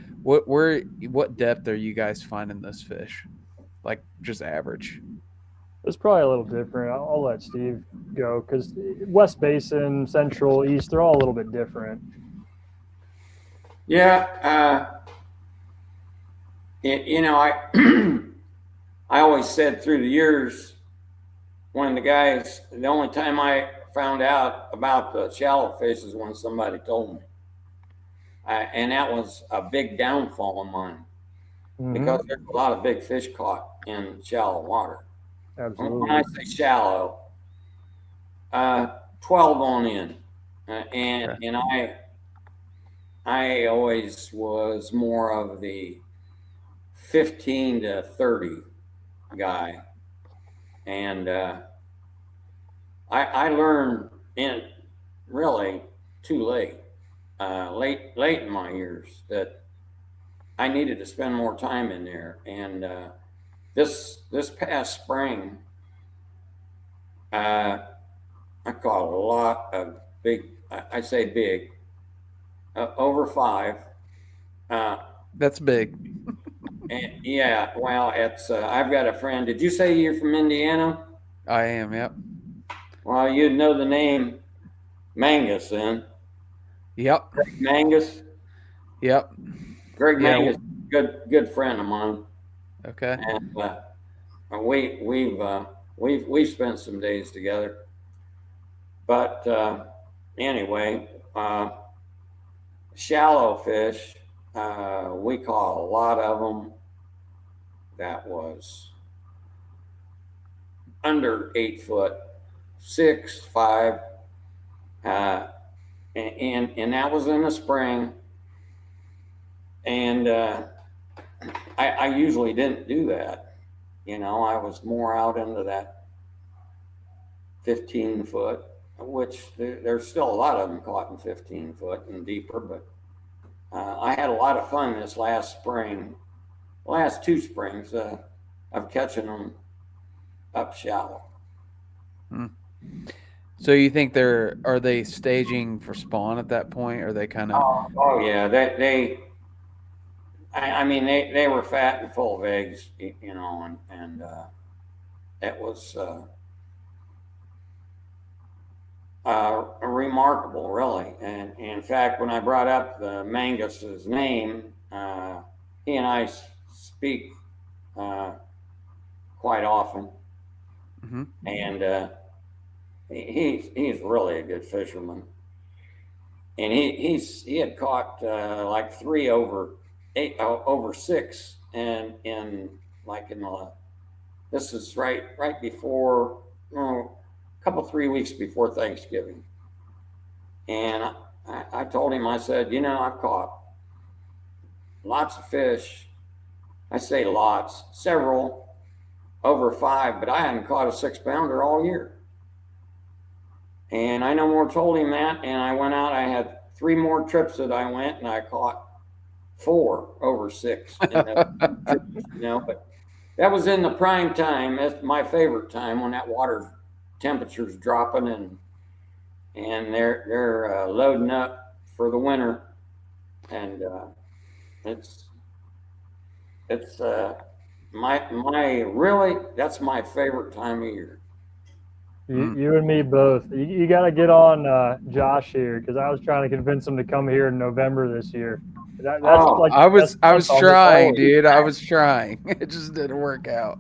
depth are you guys finding those fish? Like just average. It's probably a little different. I'll let Steve go because West Basin, Central, East, they're all a little bit different. Yeah, I always said through the years when the only time I found out about the shallow fish is when somebody told me, and that was a big downfall of mine because there's a lot of big fish caught in shallow water. Absolutely. When I say shallow, 12 on in, and I always was more of the 15 to 30 guy, and I learned really too late, late in my years, that I needed to spend more time in there. And this past spring, I caught a lot of big. I say big, over 5. That's big. And yeah, well, it's. I've got a friend. Did you say you're from Indiana? I am. Yep. Well, you'd know the name Mangus then. Yep. Greg Mangus. Yep. Greg Mangus, good friend of mine. Okay. And we've spent some days together. But anyway, shallow fish, we caught a lot of them. That was under 8 foot, 6, 5, and that was in the spring. And I usually didn't do that. I was more out into that 15 foot, which there's still a lot of them caught in 15 foot and deeper. But I had a lot of fun this last spring, last 2 springs, of catching them up shallow. So you think are they staging for spawn at that point? Or are they kind of? Oh yeah, I mean, they were fat and full of eggs, and it was remarkable, really. And in fact, when I brought up the Mangus's name, he and I speak quite often, and he's really a good fisherman. And he had caught like 3 over 8 over 6, and this is right before, a couple 3 weeks before Thanksgiving. And I told him, I said, I've caught lots of fish. I say lots, several over 5, but I hadn't caught a 6-pounder all year. And I no more told him that, and I went out. I had 3 more trips that I went, and I caught 4 over 6. But that was in the prime time. That's my favorite time, when that water temperature's dropping and they're loading up for the winter, and it's that's my favorite time of year. You and me both. You got to get on Josh here, because I was trying to convince him to come here in November this year. I was trying, dude. I was trying. It just didn't work out.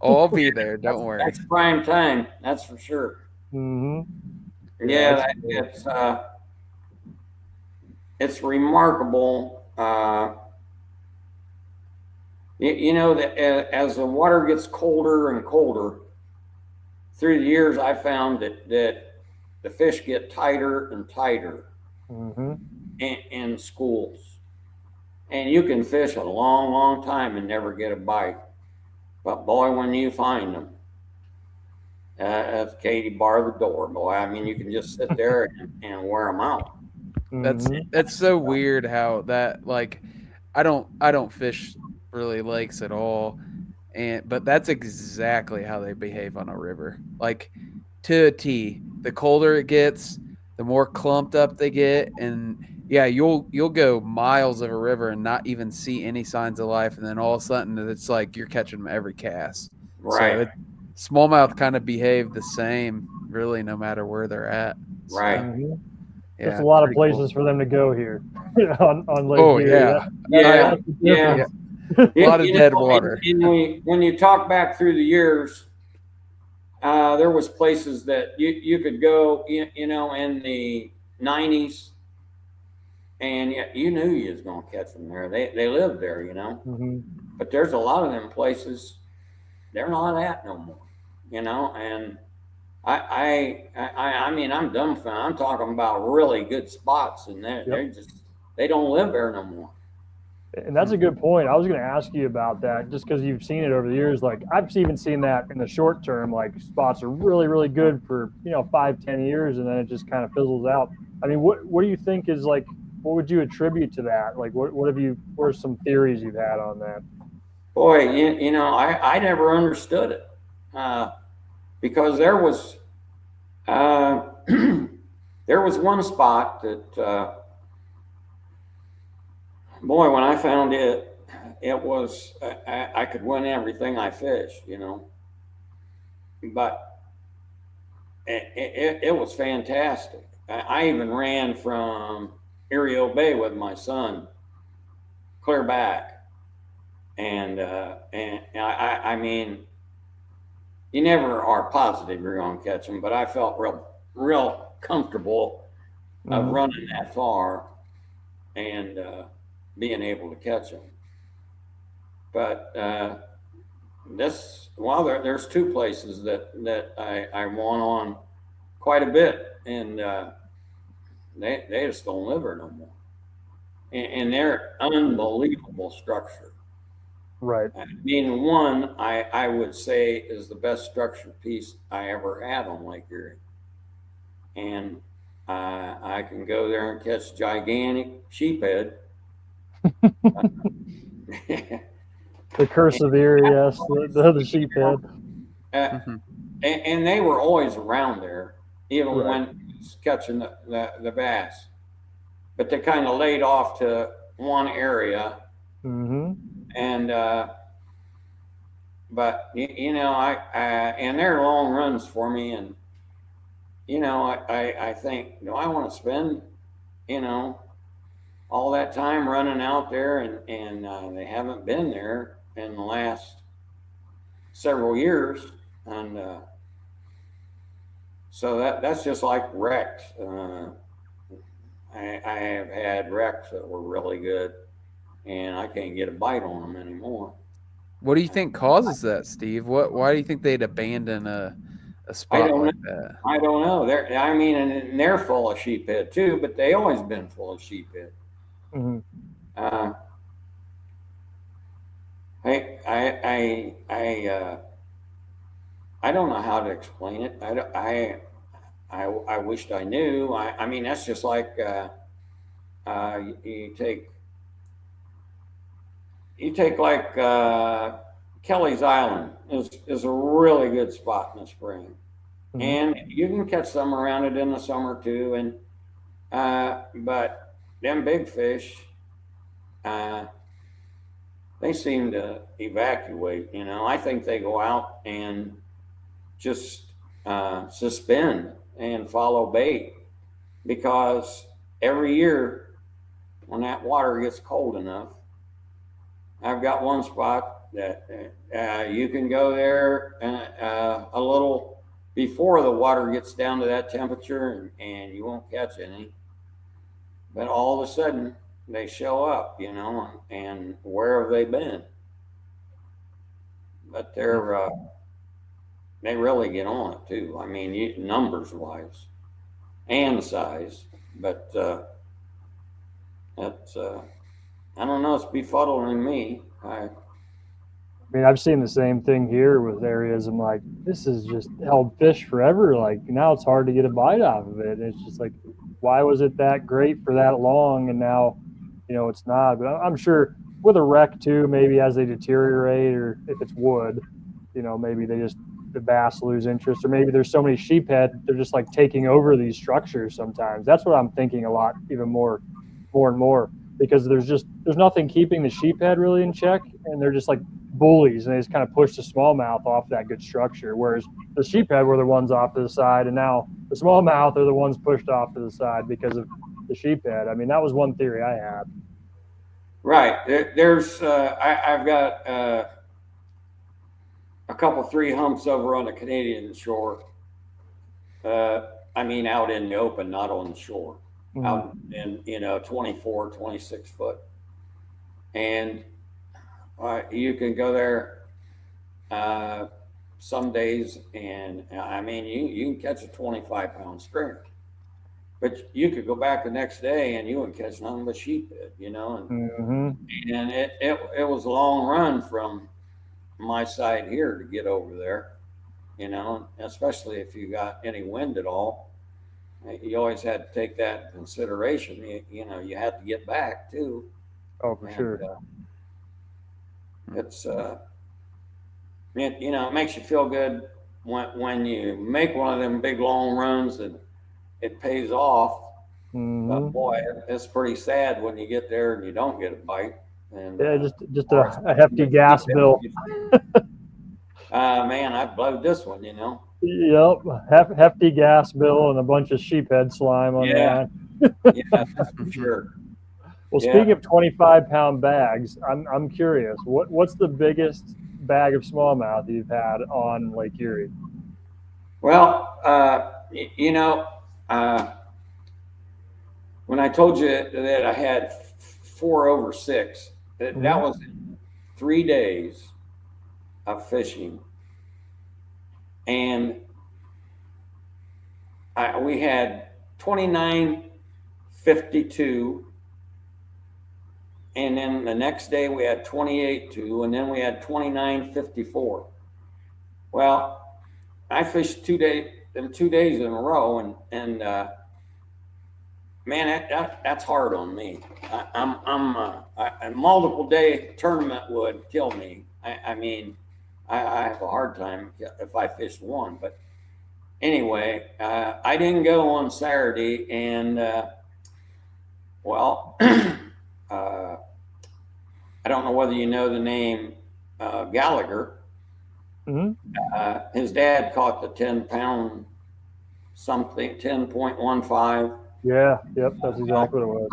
Oh, I'll be there. Don't worry. That's prime time. That's for sure. Yeah, it's remarkable. That as the water gets colder and colder through the years, I found that the fish get tighter and tighter in schools, and you can fish a long, long time and never get a bite. But boy, when you find them, that's Katie bar the door, boy. I mean, you can just sit there and wear them out. That's so weird how that, like, I don't fish really lakes at all, but that's exactly how they behave on a river, like to a T. The colder it gets, the more clumped up they get, and yeah, you'll go miles of a river and not even see any signs of life, and then all of a sudden it's like you're catching them every cast. Right. So smallmouth kind of behave the same, really, no matter where they're at. So, right. Yeah, there's a lot of places for them to go here on Lake Erie. Yeah. A lot of dead water. When you talk back through the years, there was places that you could go, in the 90s, and you knew you was going to catch them there. They lived there, But there's a lot of them places they're not at no more, and I mean, I'm dumbfounded. I'm talking about really good spots, and they don't live there no more. And that's a good point. I was going to ask you about that, just because you've seen it over the years. Like, I've even seen that in the short term, like spots are really, really good for 5-10 years, and then it just kind of fizzles out. I mean, what do you think is, like, what would you attribute to that? Like, what are some theories you've had on that? Boy, I never understood it, because there was one spot that, boy, when I found it was, I could win everything I fished, but it was fantastic. I even ran from Erie Bay with my son, clear back. And I mean, you never are positive you're going to catch them, but I felt real comfortable of running that far and being able to catch them. But there's 2 places that I won on quite a bit, and they just don't live there no more. And they're unbelievable structure. Right. I mean, one I would say is the best structured piece I ever had on Lake Erie, and I can go there and catch gigantic sheephead. The curse of Erie, yes, the sheephead. And they were always around there, even when it's catching the bass. But they kind of laid off to one area. And but and they're long runs for me, and I think, do I want to spend, all that time running out there, and they haven't been there in the last several years, and so that's just like wrecks. I have had wrecks that were really good, and I can't get a bite on them anymore. What do you think causes that, Steve? Why do you think they'd abandon a I spot don't know. like that? I don't know. I mean, and they're full of sheephead too, but they always been full of sheephead. Mhm. Uh, I don't know how to explain it. I wished I knew. I mean, that's just like you take like Kelly's Island is a really good spot in the spring, Mhm. and you can catch some around it in the summer too. And but them big fish, uh, they seem to evacuate. I think they go out and just suspend and follow bait, because every year when that water gets cold enough, I've got one spot that you can go there a little before the water gets down to that temperature, and you won't catch any. But all of a sudden, they show up, and where have they been? But they really get on it too. I mean, numbers wise and size. But that's I don't know. It's befuddling me. I mean, I've seen the same thing here with areas. I'm like, this has just held fish forever. Like now it's hard to get a bite off of it. And it's just like, why was it that great for that long? And now, it's not. But I'm sure with a wreck too, maybe as they deteriorate, or if it's wood, maybe the bass lose interest, or maybe there's so many sheephead, they're just like taking over these structures sometimes. That's what I'm thinking a lot, even more and more, because there's nothing keeping the sheephead really in check, and they're just like bullies, and they just kind of push the smallmouth off that good structure. Whereas the sheephead were the ones off to the side, and now the smallmouth are the ones pushed off to the side because of the sheephead. I mean, that was one theory I had. Right. I've got a couple 3 humps over on the Canadian shore. I mean, out in the open, not on the shore. Mhm. Out in 24, 26 foot, and you can go there some days, and I mean, you can catch a 25-pound stringer, but you could go back the next day and you wouldn't catch nothing but sheephead, and it was a long run from my side here to get over there, especially if you got any wind at all. You always had to take that into consideration. You had to get back too. Oh, for sure. It's it makes you feel good when you make one of them big long runs and it pays off. But boy, it's pretty sad when you get there and you don't get a bite. And yeah, just a hefty gas bill. Man, I blowed this one, Yep, hefty gas bill and a bunch of sheephead slime on that. Yeah, that's for sure. Well, speaking of 25-pound bags, I'm curious. What's the biggest bag of smallmouth you've had on Lake Erie? Well, when I told you that I had 4 over 6, that was 3 days of fishing, and we had 29.52. And then the next day we had 28.2, and then we had 29.54. Well, I fished 2 days in a row, and man, that's hard on me. A multiple day tournament would kill me. I mean, I have a hard time if I fished one. But anyway, I didn't go on Saturday, and well. I don't know whether you know the name Gallagher. Mm-hmm. His dad caught the 10-pound something, 10.15. Yeah, yep, that's exactly what it was.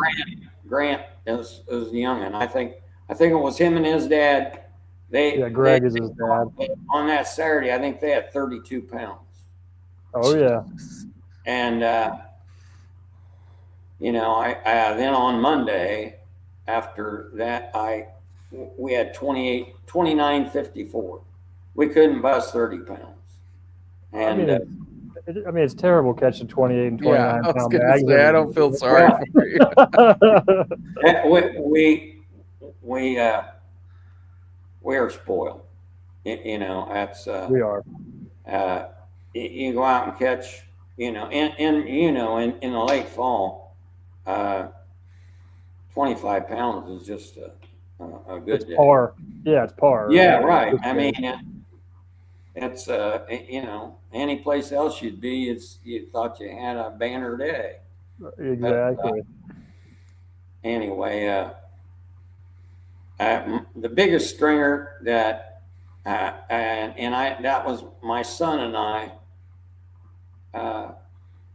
Grant is a youngin. I think it was him and his dad. Greg is his dad. On that Saturday, I think they had 32 pounds. Oh yeah. And I then on Monday after that we had 29.54. We couldn't bust 30 pounds. And I mean, it's terrible catching 28 and 29 I was pound gonna bags. say, I don't feel sorry for you. we are spoiled. That's We are. You go out and catch, in the late fall, 25 pounds is just a good It's day. par. Yeah, it's par. Yeah, right. I mean, it's any place else you'd be, you thought you had a banner day. Exactly. But, anyway, the biggest stringer that that was my son and I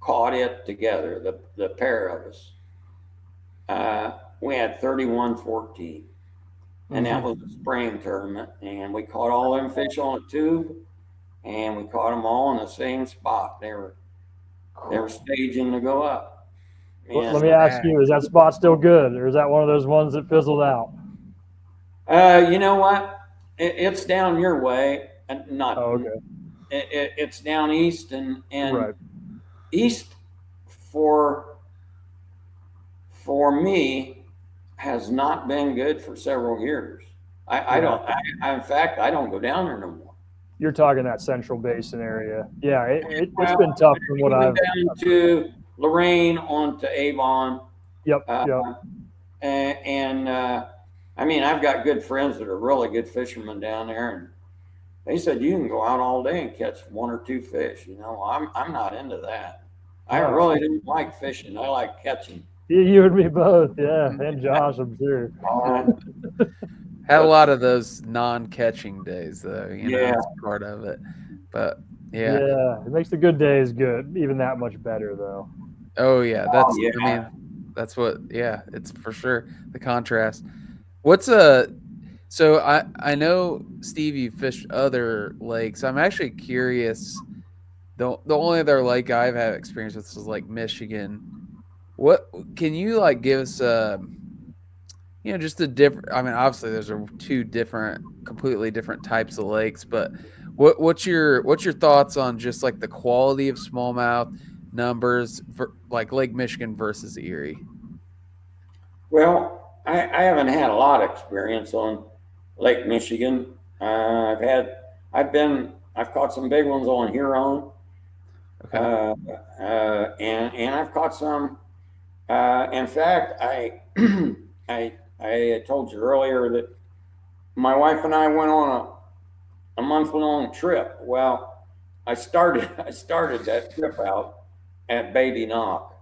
caught it together, the pair of us. We had 31.14, and that was a spring tournament, and we caught all them fish on a tube, and we caught them all in the same spot. They were staging to go up. And, let me ask you: is that spot still good, or is that one of those ones that fizzled out? You know what? It's down your way, and not. Oh, okay. It's down east, and right. East for me has not been good for several years. In fact, I don't go down there no more. You're talking that Central Basin area. Yeah, it's been tough from what I've down to Lorraine onto Avon. Yep. And I mean, I've got good friends that are really good fishermen down there, and they said you can go out all day and catch one or two fish. I'm not into that. I really don't like fishing. I like catching. You and me both, yeah, and Josh, I'm sure. Had a lot of those non-catching days, though. That's part of it. But it makes the good days good, even that much better, though. Oh yeah, I mean, that's what. Yeah, it's for sure the contrast. So I know, Steve, you fished other lakes. I'm actually curious. The only other lake I've had experience with is Lake Michigan. What can you give us? Just a different. I mean, obviously, those are two completely different types of lakes. But what's your thoughts on just the quality of smallmouth numbers for Lake Michigan versus Erie? Well, I haven't had a lot of experience on Lake Michigan. I've caught some big ones on Huron. Okay. And I've caught some. In fact, I told you earlier that my wife and I went on a month-long trip. Well, I started that trip out at Baby Knock.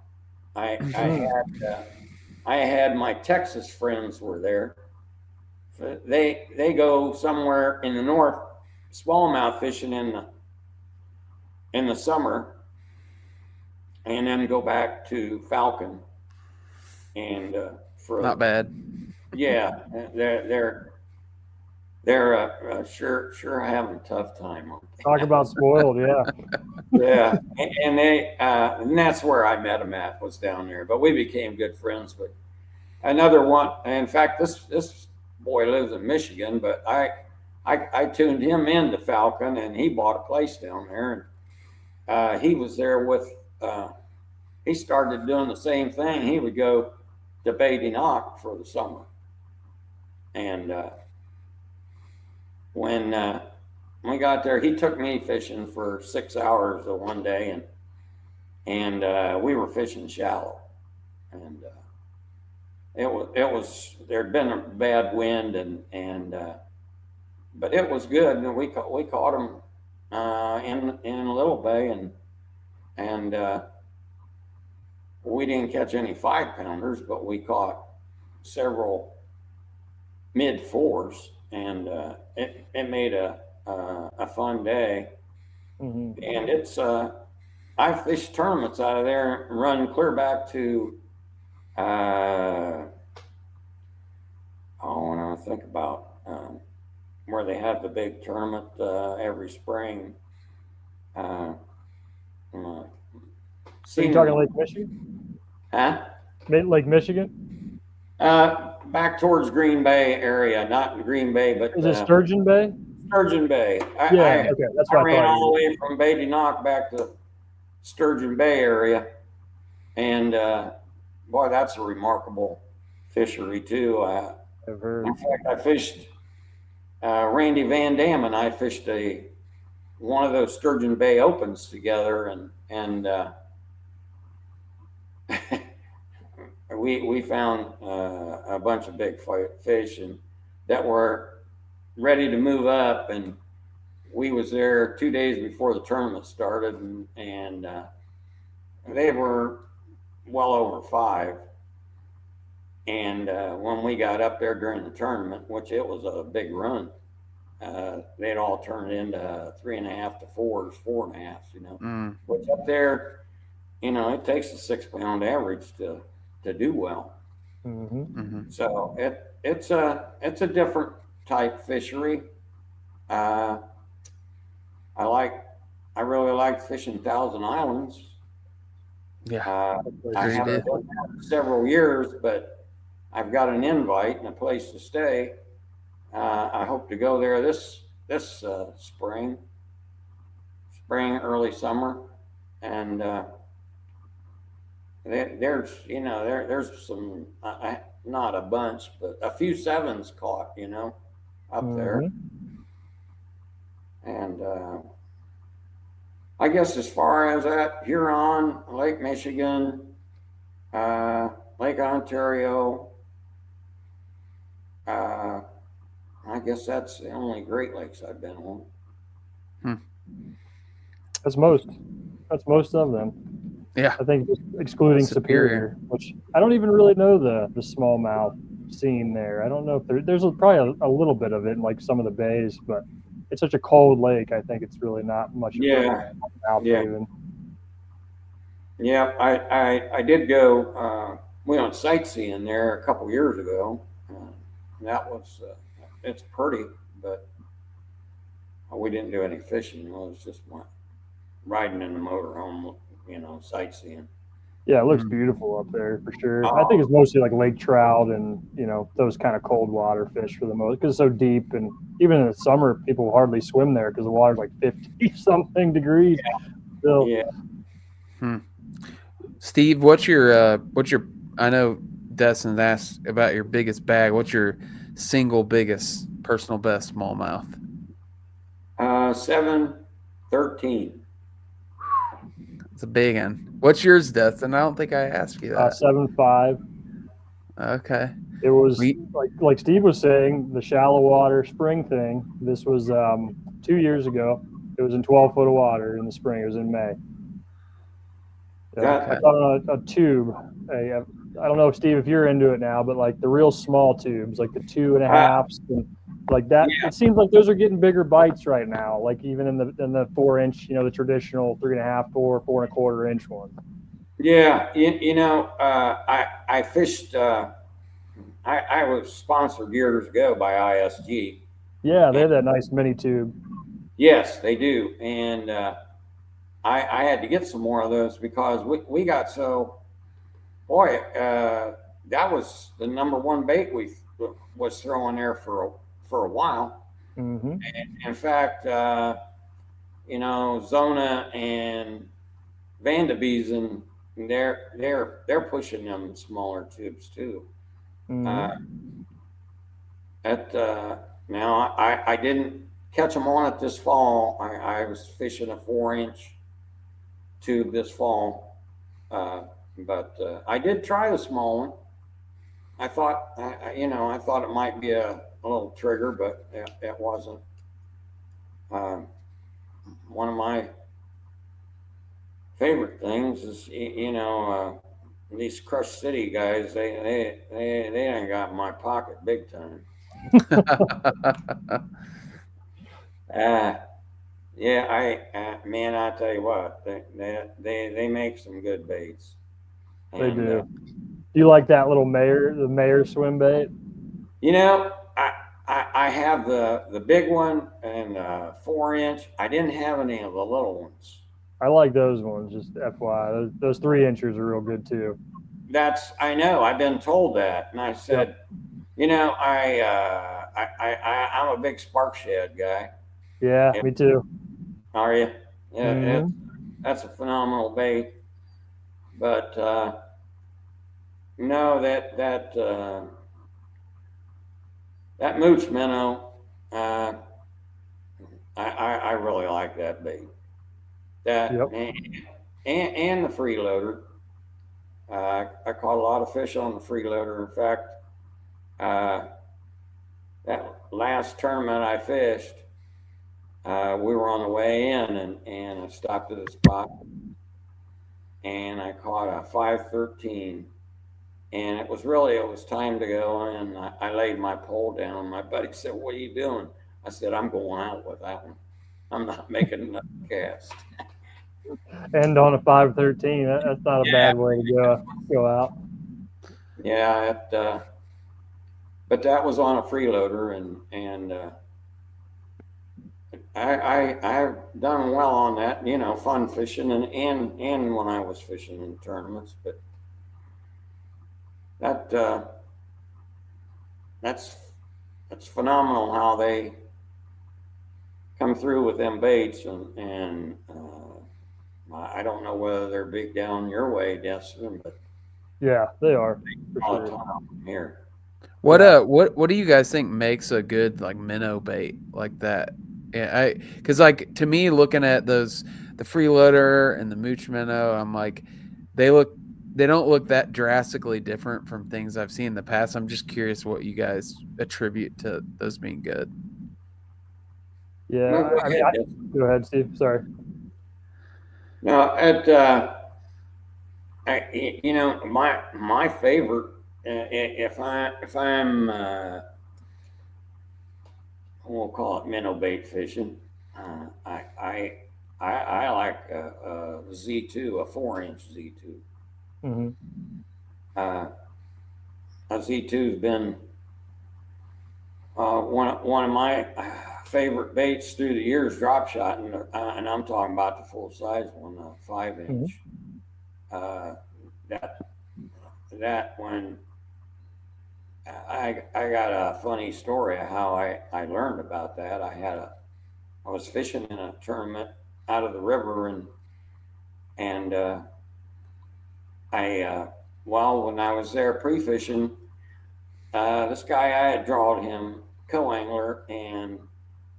I had my Texas friends were there. They go somewhere in the north smallmouth fishing in the summer, and then go back to Falcon. And not bad. Yeah, they're sure having a tough time. Talk about spoiled, yeah. Yeah, and that's where I met him at, was down there. But we became good friends. But another one, in fact, this boy lives in Michigan, but I tuned him into Falcon, and he bought a place down there, and he was there with. He started doing the same thing. He would go to Baby Knock for the summer, and when we got there, he took me fishing for 6 hours one day, and we were fishing shallow, and there'd been a bad wind, and but it was good, and we caught them in Little Bay, and we didn't catch any 5-pounders, but we caught several mid-4s, and it made a fun day. And it's I fished tournaments out of there and run clear back to, when I think about where they have the big tournament every spring. So you talking Lake Michigan? Huh? Lake Michigan? Back towards Green Bay area, not in Green Bay, but is it Sturgeon Bay? Sturgeon Bay. Okay, that's what I ran thought. all the way from Bay de Noc back to Sturgeon Bay area, and boy, that's a remarkable fishery too. I've heard. In fact, I fished Randy Van Dam and I fished one of those Sturgeon Bay Opens together, and we found a bunch of big fish and that were ready to move up, and we was there 2 days before the tournament started, and they were well over 5. And when we got up there during the tournament, which it was a big run, they'd all turned into 3.5 to 4s, 4.5s, you know. Which up there, you know, it takes a 6-pound average to do well. So it's a different type fishery. I really like fishing Thousand Islands. Yeah, I haven't done that for several years, but I've got an invite and a place to stay. I hope to go there this spring, early summer, and there's some not a bunch, but a few 7s caught, you know, up there, and I guess as far as that, Huron, Lake Michigan, Lake Ontario, I guess that's the only Great Lakes I've been on. That's most of them. Yeah, I think just excluding Superior, which I don't even really know the smallmouth scene there. I don't know if there's probably a little bit of it in like some of the bays, but it's such a cold lake. I think it's really not much. Out haven. Yeah, I did go. We went sightseeing there a couple years ago. That was it's pretty, but we didn't do any fishing. It was just riding in the motorhome, you know, sightseeing. Yeah, it looks beautiful up there for sure. I think it's mostly like lake trout and, you know, those kind of cold water fish for the most, because it's so deep. And even in the summer, people hardly swim there because the water's like 50 something degrees. Yeah. Steve, what's your I know Destin asked about your biggest bag. What's your single biggest personal best smallmouth? 7-13. It's a big one. What's yours, Destin? I don't think I asked you that. 7.5. Okay. It was like Steve was saying, the shallow water spring thing. This was 2 years ago. It was in 12 foot of water in the spring. It was in May. I thought on a tube. I don't know, Steve, if you're into it now, but like the real small tubes, like the 2.5s, and like that. Yeah. It seems like those are getting bigger bites right now. Like even in the 4-inch, you know, the traditional 3.5, 4.25 inch one. Yeah, you know, I fished. I was sponsored years ago by ISG. Yeah, they have that nice mini tube. Yes, they do, and I had to get some more of those because we got so. Boy, that was the #1 bait we was throwing there for a while. And in fact, you know, Zona and Vandebiesen, they're pushing them smaller tubes too. Now I didn't catch them on it this fall. I was fishing a 4-inch tube this fall. But I did try the small one. I thought, I thought it might be a little trigger, but it wasn't. One of my favorite things is, you know, these Crush City guys. They ain't got my pocket big time. Yeah, man, I tell you what, they make some good baits. They And do. Do you like that little the mayor swim bait? you know, I have the big one and 4 inch. I didn't have any of the little ones. I like those ones. Just FYI, those 3 inchers are real good too. I know. I've been told that, and I Yep. said, I'm a big spark shed guy. Yeah, Yeah, me too. are you? Yeah, Mm-hmm. that's a phenomenal bait. But no, that mooch minnow, uh, I really like that bait. That Yep. and the freeloader. I caught a lot of fish on the freeloader. In fact, uh, that last tournament I fished, we were on the way in, and I stopped at a spot, and I caught a 513. And it was time to go, and I laid my pole down. My buddy said, "What are you doing?" I said, "I'm going out with that one. I'm not making another cast." And on a 513, that's not a Yeah, bad way to go out. yeah. But that was on a freeloader, and I've done well on that. Fun fishing, and when I was fishing in tournaments. But that that's that's phenomenal how they come through with them baits, and I don't know whether they're big down your way, Destin, but Yeah, they are for all the sure. time here. What Yeah. what do you guys think makes a good like minnow bait like that? Yeah, because like to me, looking at the freeloader and the mooch minnow, I'm like, they don't look that drastically different from things I've seen in the past. I'm just curious what you guys attribute to those being good. Yeah. No, go I mean, ahead, Destin. go ahead, Steve. Sorry. No, my favorite, if I'm we'll call it minnow bait fishing. I like a Z2, a 4 inch Z2. Mm-hmm. Uh, a Z2's been one of my favorite baits through the years. Drop shot, and I'm talking about the full size one, 5 inch. Uh, that that when I got a funny story of how I learned about that. I was fishing in a tournament out of the river, and when I was there pre-fishing, this guy, I had drawed him co-angler, and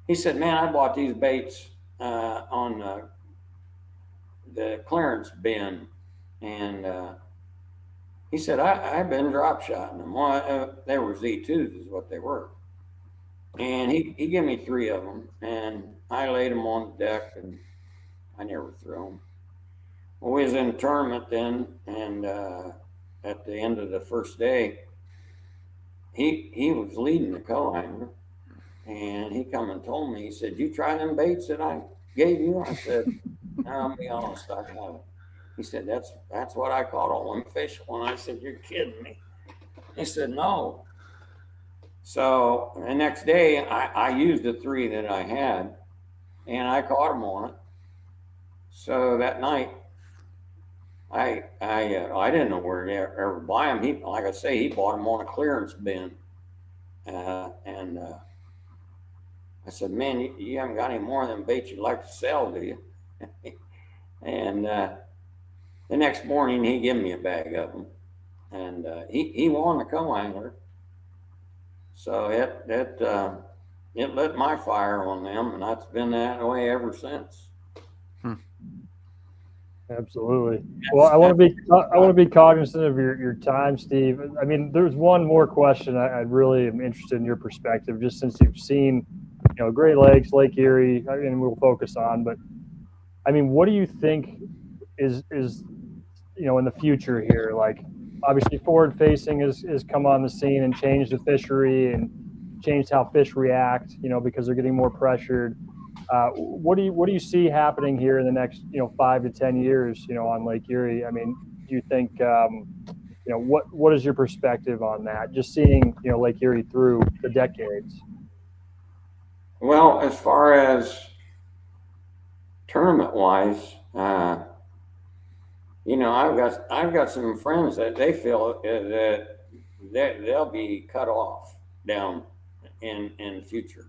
he said, "Man, I bought these baits on the clearance bin," and he said, I've been drop shotting them. Well, they were Z2s, is what they were. And he gave me 3 of them, and I laid them on the deck, and I never threw them. Well, we was in a tournament then, and at the end of the first day, he was leading the co-angler, and he come and told me, he said, "You try them baits that I gave you?" I said, "No, I'll be honest, I haven't." He said, "That's what I caught all them fish on." I said, "You're kidding me." He said, "No." So the next day, I used the 3 that I had, and I caught them on it. So that night, I didn't know where to ever buy them. Like I say, he bought them on a clearance bin, and I said, "Man, you haven't got any more of them baits you'd like to sell, do you?" And the next morning, he gave me a bag of them, and he won the co-angler. So it lit my fire on them, and that's been that way ever since. Absolutely. Well, I want to be cognizant of your time, Steve. I mean, there's one more question I really am interested in your perspective, just since you've seen, Great Lakes, Lake Erie, and we'll focus on. But I mean, what do you think is in the future here? Like, obviously, forward facing has come on the scene and changed the fishery and changed how fish react. Because they're getting more pressured. What do you see happening here in the next 5 to 10 years on Lake Erie? I mean, do you think what is your perspective on that? Just seeing Lake Erie through the decades. Well, as far as tournament wise, I've got some friends that they feel that they'll be cut off down in the future.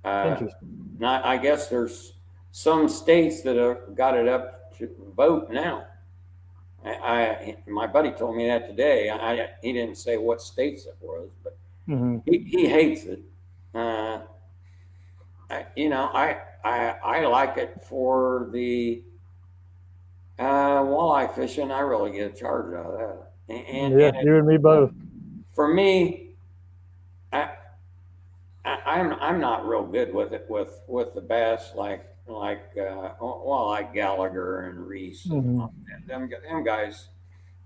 Interesting. Now, I guess there's some states that have got it up to vote now. My buddy told me that today. He didn't say what states it was, but he hates it. I like it for the walleye fishing. I really get a charge out of that. And you and me both. For me, I'm not real good with it with the bass like Gallagher and Reese. And them guys,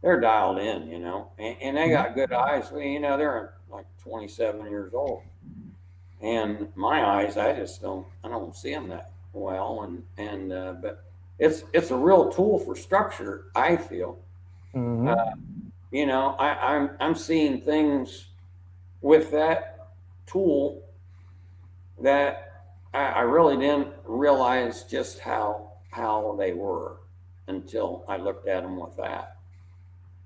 they're dialed in, and they got good eyes. Well, they're like 27 years old, and my eyes, I don't see them that well, but it's a real tool for structure, I feel. I'm seeing things with that tool that I really didn't realize just how they were until I looked at them with that.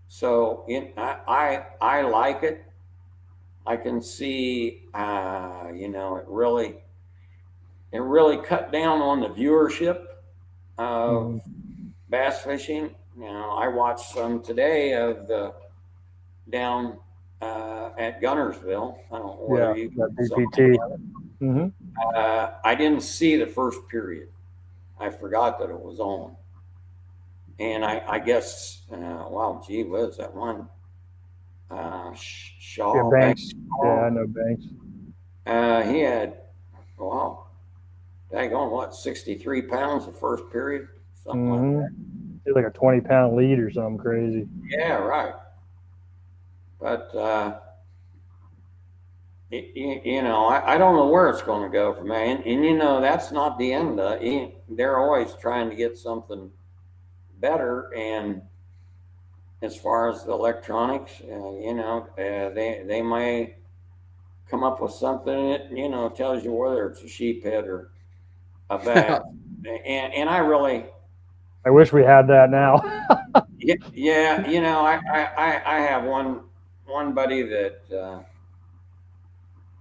So I like it. I can see, it really cut down on the viewership of bass fishing. I watched some today of the down at Gunnersville. I don't know whether you BPT. I didn't see the first period. I forgot that it was on. And I guess, wow, gee whiz, that one. Shaw. Banks. Yeah, I know Banks. He had, wow, daggone, what, 63 pounds the first period? Something like that. It's like a 20-pound lead or something crazy. Yeah, right. But, I don't know where it's going to go from there. And that's not the end. They're always trying to get something better. And as far as the electronics, they may come up with something that, tells you whether it's a sheep head or a bass. and I wish we had that now. Yeah. I have one buddy that,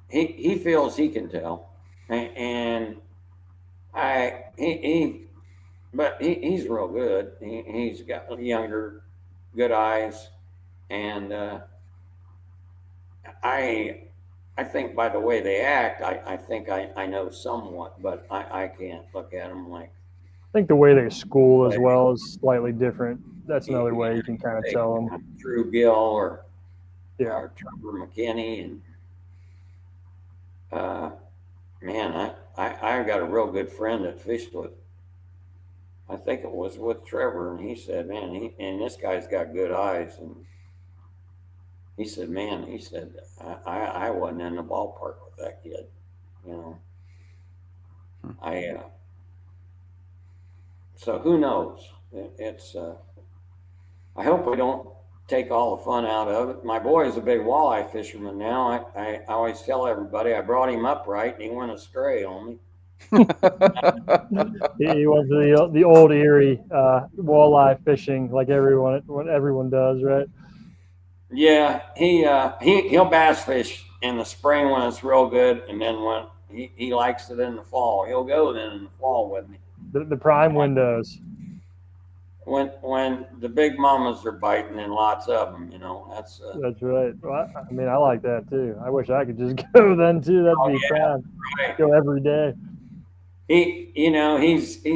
he feels he can tell, and he's real good. He's got younger, good eyes, and I think by the way they act, I think I know somewhat, but I can't look at them like. I think the way they school as well is slightly different. That's another way you can kind of tell them. Drew Gill or Trevor McKinney and. Man, I got a real good friend that fished with. I think it was with Trevor, and he said, "Man, and this guy's got good eyes." And he said, I wasn't in the ballpark with that kid, So who knows? It's. I hope we don't take all the fun out of it. My boy is a big walleye fisherman now. I always tell everybody I brought him up right, and he went astray on me. He went to the old Erie walleye fishing, like everyone does, right? Yeah, he'll bass fish in the spring when it's real good, and then when he likes it in the fall, he'll go then in the fall with me. The prime windows. When the big mamas are biting and lots of them, that's right. Well, I mean, I like that too. I wish I could just go then too. That'd be fun. Right. Go every day. He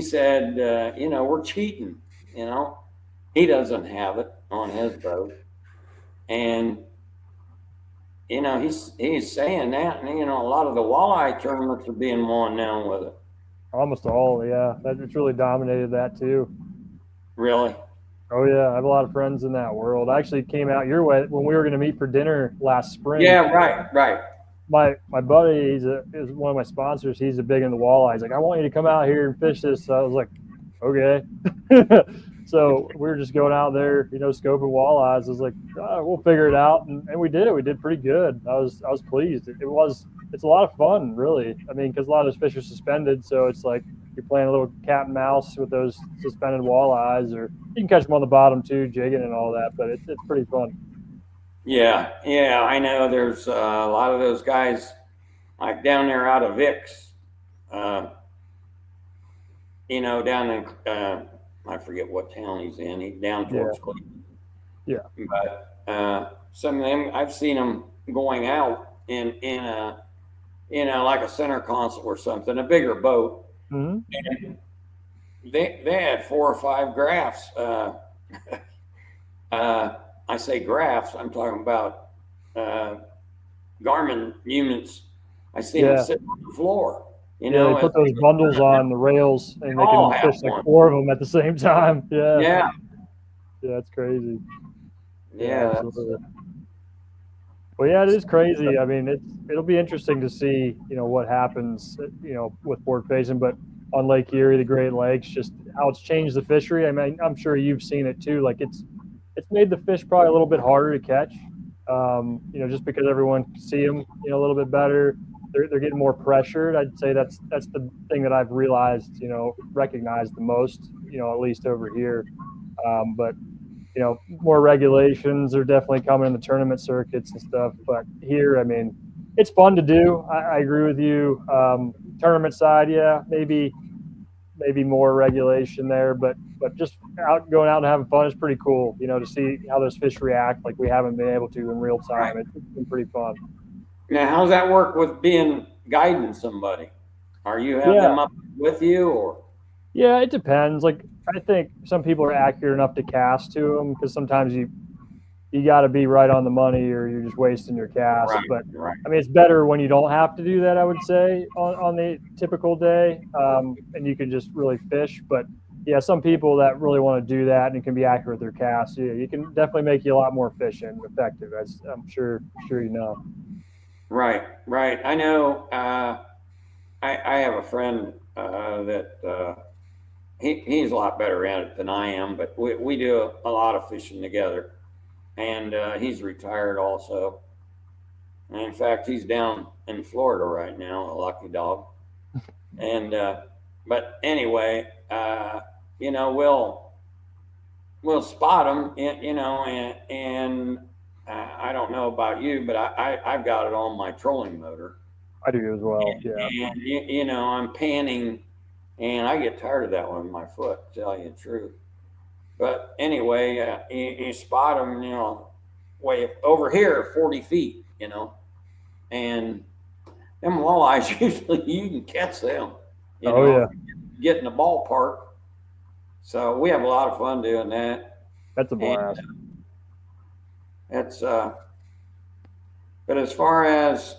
said, we're cheating. He doesn't have it on his boat, and he's saying that, and a lot of the walleye tournaments are being won now with it. Almost all, yeah. It's really dominated that too. Really? Oh yeah, I have a lot of friends in that world. I actually came out your way when we were going to meet for dinner last spring. Yeah, right. my buddy, is one of my sponsors. He's a big in the walleye. He's like, I want you to come out here and fish this. So I was like, okay. So we were just going out there, scoping walleyes. I was like, we'll figure it out, and we did. We did pretty good. I was pleased. It's a lot of fun, really. I mean, because a lot of those fish are suspended, so it's like you're playing a little cat and mouse with those suspended walleyes, or you can catch them on the bottom too, jigging and all that. But it's pretty fun. Yeah, I know. There's a lot of those guys like down there out of Vicks, down in I forget what town he's in. He's down towards Cleveland. Yeah. But some of them, I've seen them going out in a like a center console or something, a bigger boat. Mm-hmm. And they had 4 or 5 graphs. I say graphs, I'm talking about Garmin units. I see them sitting on the floor. They put those bundles on the rails, and they can fish like 4 of them at the same time. Yeah, it's crazy. Yeah, absolutely. Well, yeah, it is crazy. I mean, it'll be interesting to see, what happens, with board facing, but on Lake Erie, the Great Lakes, just how it's changed the fishery. I mean, I'm sure you've seen it too. Like it's made the fish probably a little bit harder to catch. Just because everyone can see them, a little bit better. They're getting more pressured. I'd say that's the thing that I've realized, recognized the most, at least over here. But more regulations are definitely coming in the tournament circuits and stuff. But here, I mean, it's fun to do. I agree with you. Tournament side, yeah, maybe more regulation there, but just going out and having fun is pretty cool. To see how those fish react, like we haven't been able to in real time. It's been pretty fun. Now, how's that work with guiding somebody? Are you having them up with you, or? Yeah, it depends. Like I think some people are accurate enough to cast to them, because sometimes you got to be right on the money, or you're just wasting your cast. Right. I mean, it's better when you don't have to do that, I would say, on the typical day, and you can just really fish. But yeah, some people that really want to do that and can be accurate with their cast, you can definitely make you a lot more efficient and effective, as I'm sure you know. Right. I know. I have a friend that he's a lot better at it than I am, but we do a lot of fishing together, and he's retired also. And in fact, he's down in Florida right now, a lucky dog. And but anyway, we'll spot them, and I don't know about you, but I've got it on my trolling motor. I do as well. And I'm panning, and I get tired of that one with my foot, to tell you the truth. But anyway, you spot them, way over here, 40 feet, and them walleyes, usually you can catch them, get in the ballpark. So we have a lot of fun doing that. That's a blast. But as far as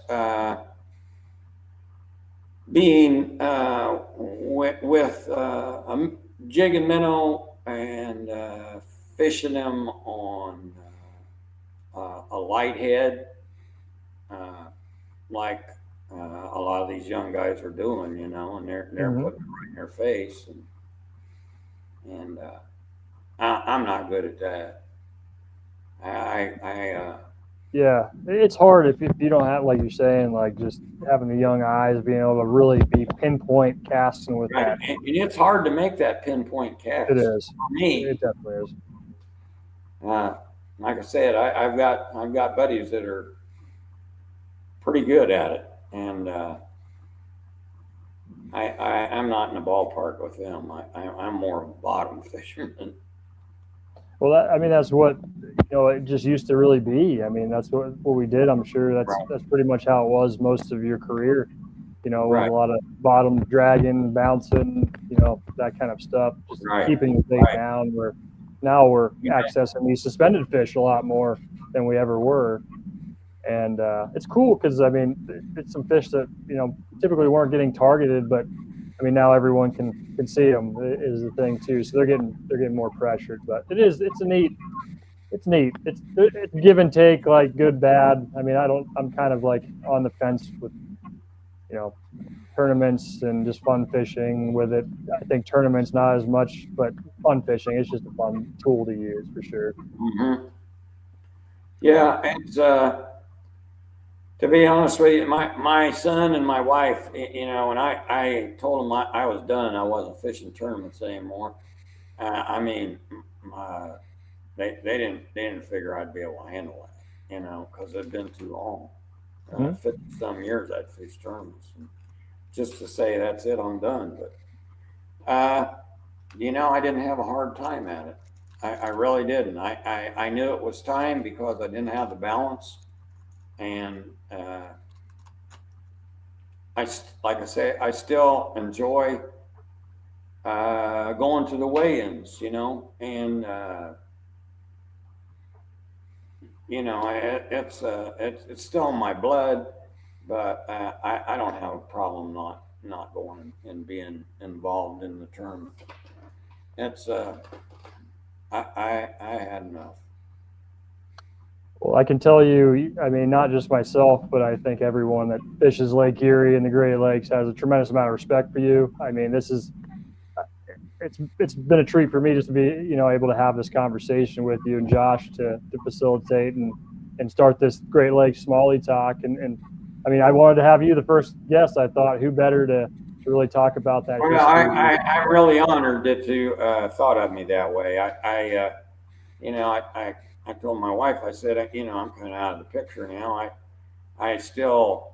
being with a jig and minnow and fishing them on a light head, like a lot of these young guys are doing, and they're putting it right in their face, and I'm not good at that. Yeah, it's hard if you don't have, like you're saying, like just having the young eyes, being able to really be pinpoint casting with that. And it's hard to make that pinpoint cast. It is. For me, it definitely is. Like I said, I've got buddies that are pretty good at it, and I'm not in the ballpark with them. I'm more of a bottom fisherman. Well, that's what it just used to really be. I mean, that's what we did. I'm sure that's pretty much how it was most of your career. With a lot of bottom dragging, bouncing, that kind of stuff, just keeping the bait down. Where now we're accessing these suspended fish a lot more than we ever were, and it's cool because it's some fish that typically weren't getting targeted, but now everyone can see them is the thing too. So they're getting more pressured, but it's a neat it's neat. It's give and take, like good, bad. I mean, I'm kind of like on the fence with, you know, tournaments and just fun fishing with it. I think tournaments not as much, but fun fishing. It's just a fun tool to use for sure. Mm-hmm. Yeah, it's to be honest with you, my son and my wife, you know, and I told them I was done. I wasn't fishing tournaments anymore. I mean, they didn't figure I'd be able to handle it, you know, because it'd been too long. 50 some years I'd fished tournaments. And just to say that's it, I'm done. But you know, I didn't have a hard time at it. I really didn't. I knew it was time because I didn't have the balance, and like I say, I still enjoy going to the weigh-ins, you know, and you know, it's still in my blood, but I don't have a problem not going and being involved in the tournament. It's I had enough. Well, I can tell you, I mean, not just myself, but I think everyone that fishes Lake Erie and the Great Lakes has a tremendous amount of respect for you. I mean, it's been a treat for me just to be, you know, able to have this conversation with you and Josh to facilitate and start this Great Lakes Smalley talk. And I mean, I wanted to have you the first guest. I thought, who better to really talk about that? Well, I'm really honored that you thought of me that way. You know, I told my wife, I said, you know, I'm kind of out of the picture now. I still,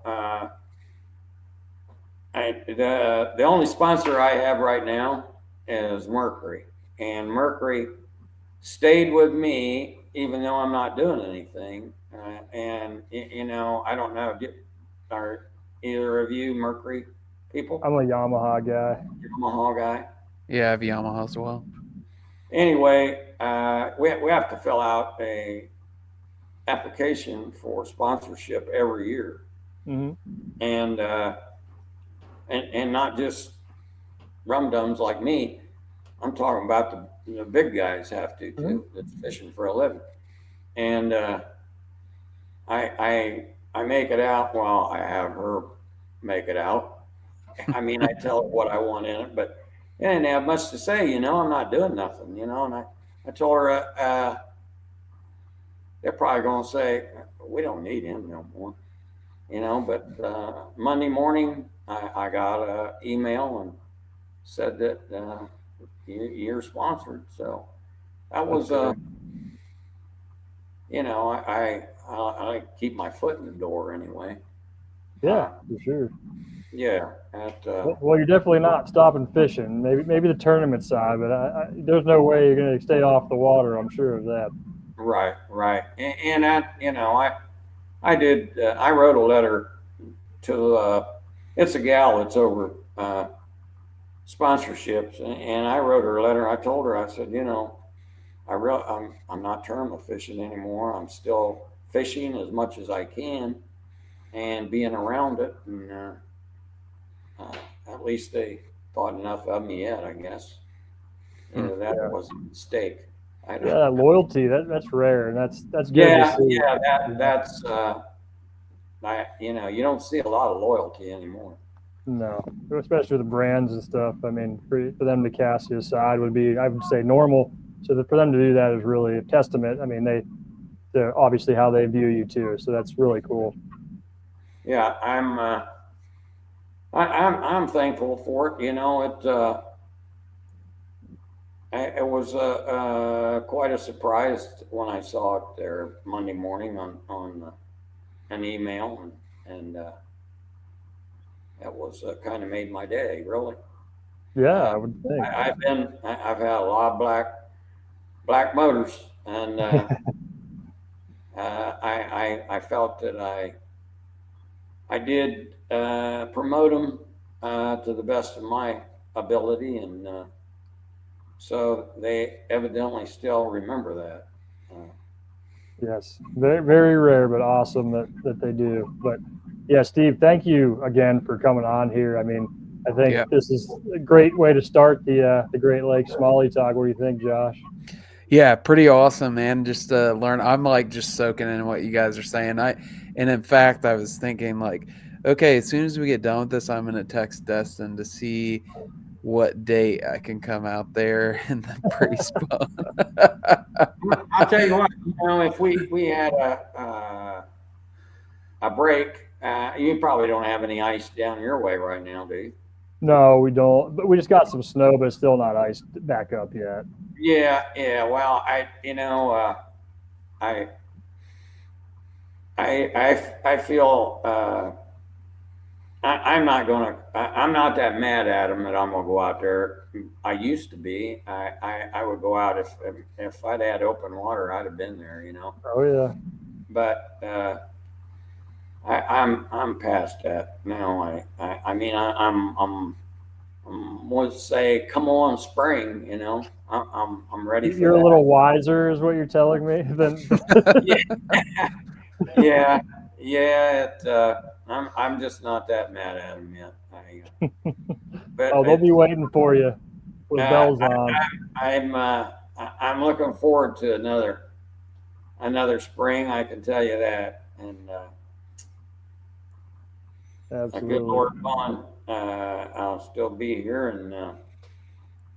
the only sponsor I have right now is Mercury, and Mercury stayed with me even though I'm not doing anything. And you know, I don't know, are either of you Mercury people? I'm a Yamaha guy. Yamaha guy. Yeah, I have Yamaha as well. Anyway, we have to fill out a application for sponsorship every year, and not just rum dums like me. I'm talking about the big guys have to too. That's fishing for a living, and I make it out. Well, I have her make it out. I mean, I tell her what I want in it, but I didn't have much to say, you know. I'm not doing nothing, you know. And I told her, they're probably going to say, we don't need him no more, you know. But Monday morning, I got an email and said that you're sponsored. So that was, you know, I keep my foot in the door anyway. Yeah, for sure. Yeah. Well, you're definitely not stopping fishing. Maybe the tournament side, but there's no way you're going to stay off the water. I'm sure of that. Right. And you know, I did. I wrote a letter to. It's a gal that's over sponsorships, and I wrote her a letter. I told her, I said, you know, I'm not tournament fishing anymore. I'm still fishing as much as I can, and being around it, and at least they thought enough of me yet, I guess. You know, that was a mistake. Yeah, that loyalty, that's rare, and that's good to see. That's you know, you don't see a lot of loyalty anymore. No, especially with the brands and stuff. I mean, for them to cast you aside would be, I would say, normal. So for them to do that is really a testament. I mean, they're obviously how they view you too. So that's really cool. Yeah, I'm thankful for it. You know, it was quite a surprise when I saw it there Monday morning on an email, and that was kind of made my day, really. Yeah, I would think. I've had a lot of black motors, and I felt that I did promote them to the best of my ability, and so they evidently still remember that. Yes, very, very rare, but awesome that they do. But yeah, Steve, thank you again for coming on here. I mean, I think this is a great way to start the Great Lakes Smalley talk. What do you think, Josh? Yeah, pretty awesome, man. Just learn. I'm like just soaking in what you guys are saying. And in fact, I was thinking like, okay, as soon as we get done with this, I'm gonna text Destin to see what date I can come out there in the pre-spawn. I'll tell you what, if we had a break, you probably don't have any ice down your way right now, do you? No, we don't. But we just got some snow, but it's still not iced back up yet. Yeah. Well, I I feel I'm not gonna. I'm not that mad at him that I'm gonna go out there. I used to be. I would go out if I'd had open water. I'd have been there, Oh yeah. But I'm past that now. I mean I'm would say come on spring. I'm ready for You're that. a little wiser, is what you're telling me. Than Yeah. I'm just not that mad at him yet. But oh, they'll be waiting for you with bells on. I'm looking forward to another spring. I can tell you that, and a good Absolutely. Lord willing, I'll still be here and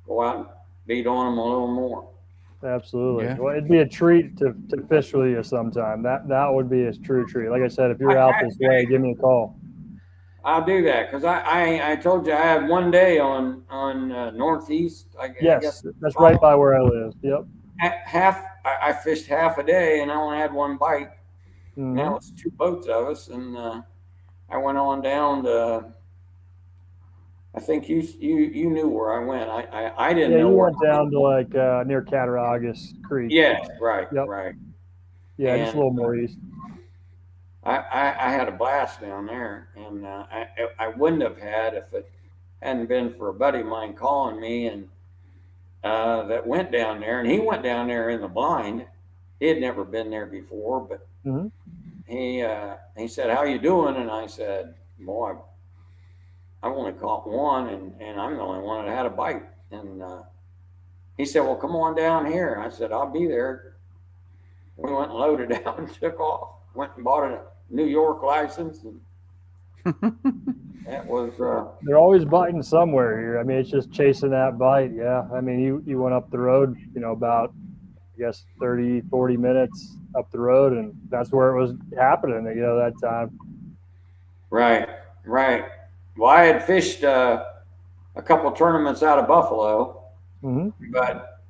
go out and beat on them a little more. Absolutely. Yeah. Well, it'd be a treat to fish with you sometime. That would be a true treat. Like I said, if you're I- out this way, give me a call. I'll do that because I told you I had one day on northeast. I Yes, guess that's right by where I live. Yep. half. I fished half a day and I only had one bite. Mhm. Now it's two boats of us, and I went on down to. I think you knew where I went. I didn't Yeah, know you where. went down to like near Cattaraugus Creek. Yes, right, Yep. right. Yeah, just a And little more east. I had a blast down there, and I wouldn't have had if it hadn't been for a buddy of mine calling me and that went down there, and he went down there in the blind. He had never been there before, but Hmm. he said, "How you doing?" And I said, "Boy, I've only caught one, and I'm the only one that had a bite." And he said, "Well, come on down here." I said, "I'll be there." We went and loaded out and took off. Went and bought a New York license, and that was. They're always biting somewhere here. I mean, it's just chasing that bite. Yeah. I mean, you went up the road, about, I guess, 30, 40 minutes up the road, and that's where it was happening, that time. Right, right. Well, I had fished a couple tournaments out of Buffalo, Hmm. but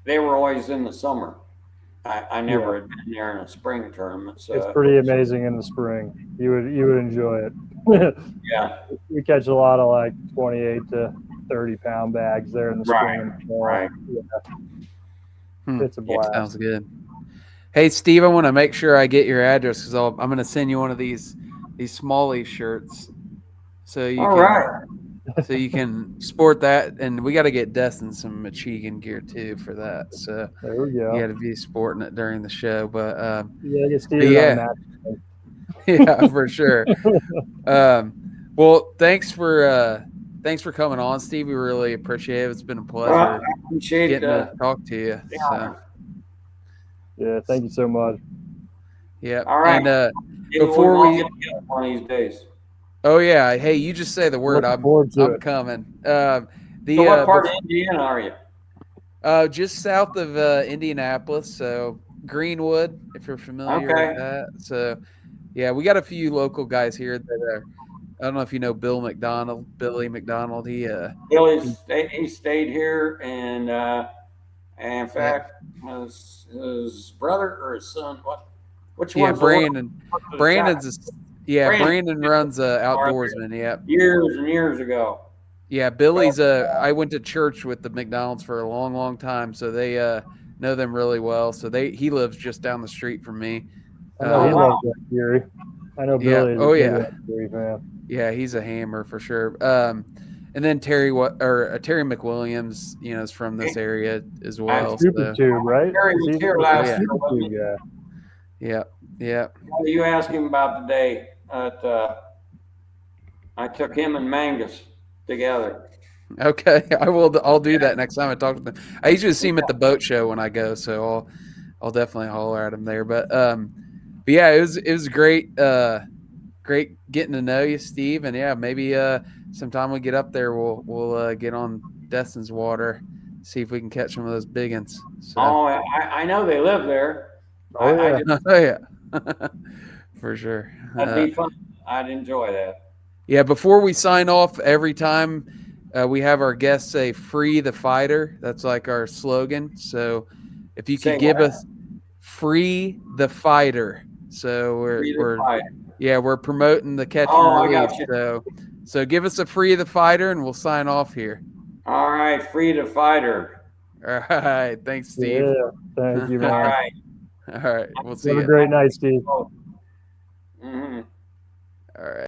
they were always in the summer. I never Yeah. had been there in a spring tournament, so It's pretty amazing in the spring. You would enjoy it. yeah. We catch a lot of like 28 to 30-pound bags there in the Right, spring and fall. right. Yeah, it's a blast. Sounds good. Hey, Steve, I want to make sure I get your address because I'm going to send you one of these Smalley shirts, so you All can right. so you can sport that. And we got to get Destin some Michigan gear too for that. So There we you go. got to be sporting it during the show. But Yeah, get but Steven on a yeah, match. yeah, for sure. Well, thanks for coming on, Steve. We really appreciate it. It's been a Well, pleasure I appreciate getting to talk to you. the So honor. Yeah, thank you so much. yeah, All right. and Maybe before all we get together one of these days. oh yeah, hey, you just say the word. Looking forward to I'm it. coming. So what part of Before, Indiana are you? just south of Indianapolis, so Greenwood, if you're familiar with Okay. that. So yeah, we got a few local guys here that are. I don't know if you know Billy McDonald. He stayed here, and in Yeah, fact, his brother or his son, which yeah, one's the one Brandon. who worked at the track? Brandon runs Started Outdoorsman. Yeah, years and years ago. yeah. Billy's I went to church with the McDonald's for a long, long time, so they know them really well. So he lives just down the street from me. I know he Oh, loves wow. that Erie. I know Yeah. Billy is Oh a big yeah. Erie fan. Yeah, he's a hammer for sure. And then Terry McWilliams, is from this area as well. Stupid So Tube, right? Terry Is was he here the last year, Stupid wasn't Tube he? guy? yeah. You asked him about the day that I took him and Mangus together. Okay, I'll do that next time I talk to them. I usually see him at the boat show when I go, so I'll definitely holler at him there. But yeah, it was great. Great getting to know you, Steve. And yeah, maybe sometime we get up there, we'll get on Destin's water, see if we can catch some of those big ones. So. Oh, I know they live there. Oh, yeah. Oh yeah, for sure. That'd be fun. I'd enjoy that. Yeah, before we sign off, every time we have our guests say "Free the fighter." That's like our slogan. So if you could give us "Free the fighter," so we're promoting the catch and release. So give us a "Free the fighter" and we'll sign off here. All right, free the fighter. All right, thanks, Steve. Yeah, thank you, man. All right. All right, we'll see you. Have a great night, Steve. Mm-hmm. All right.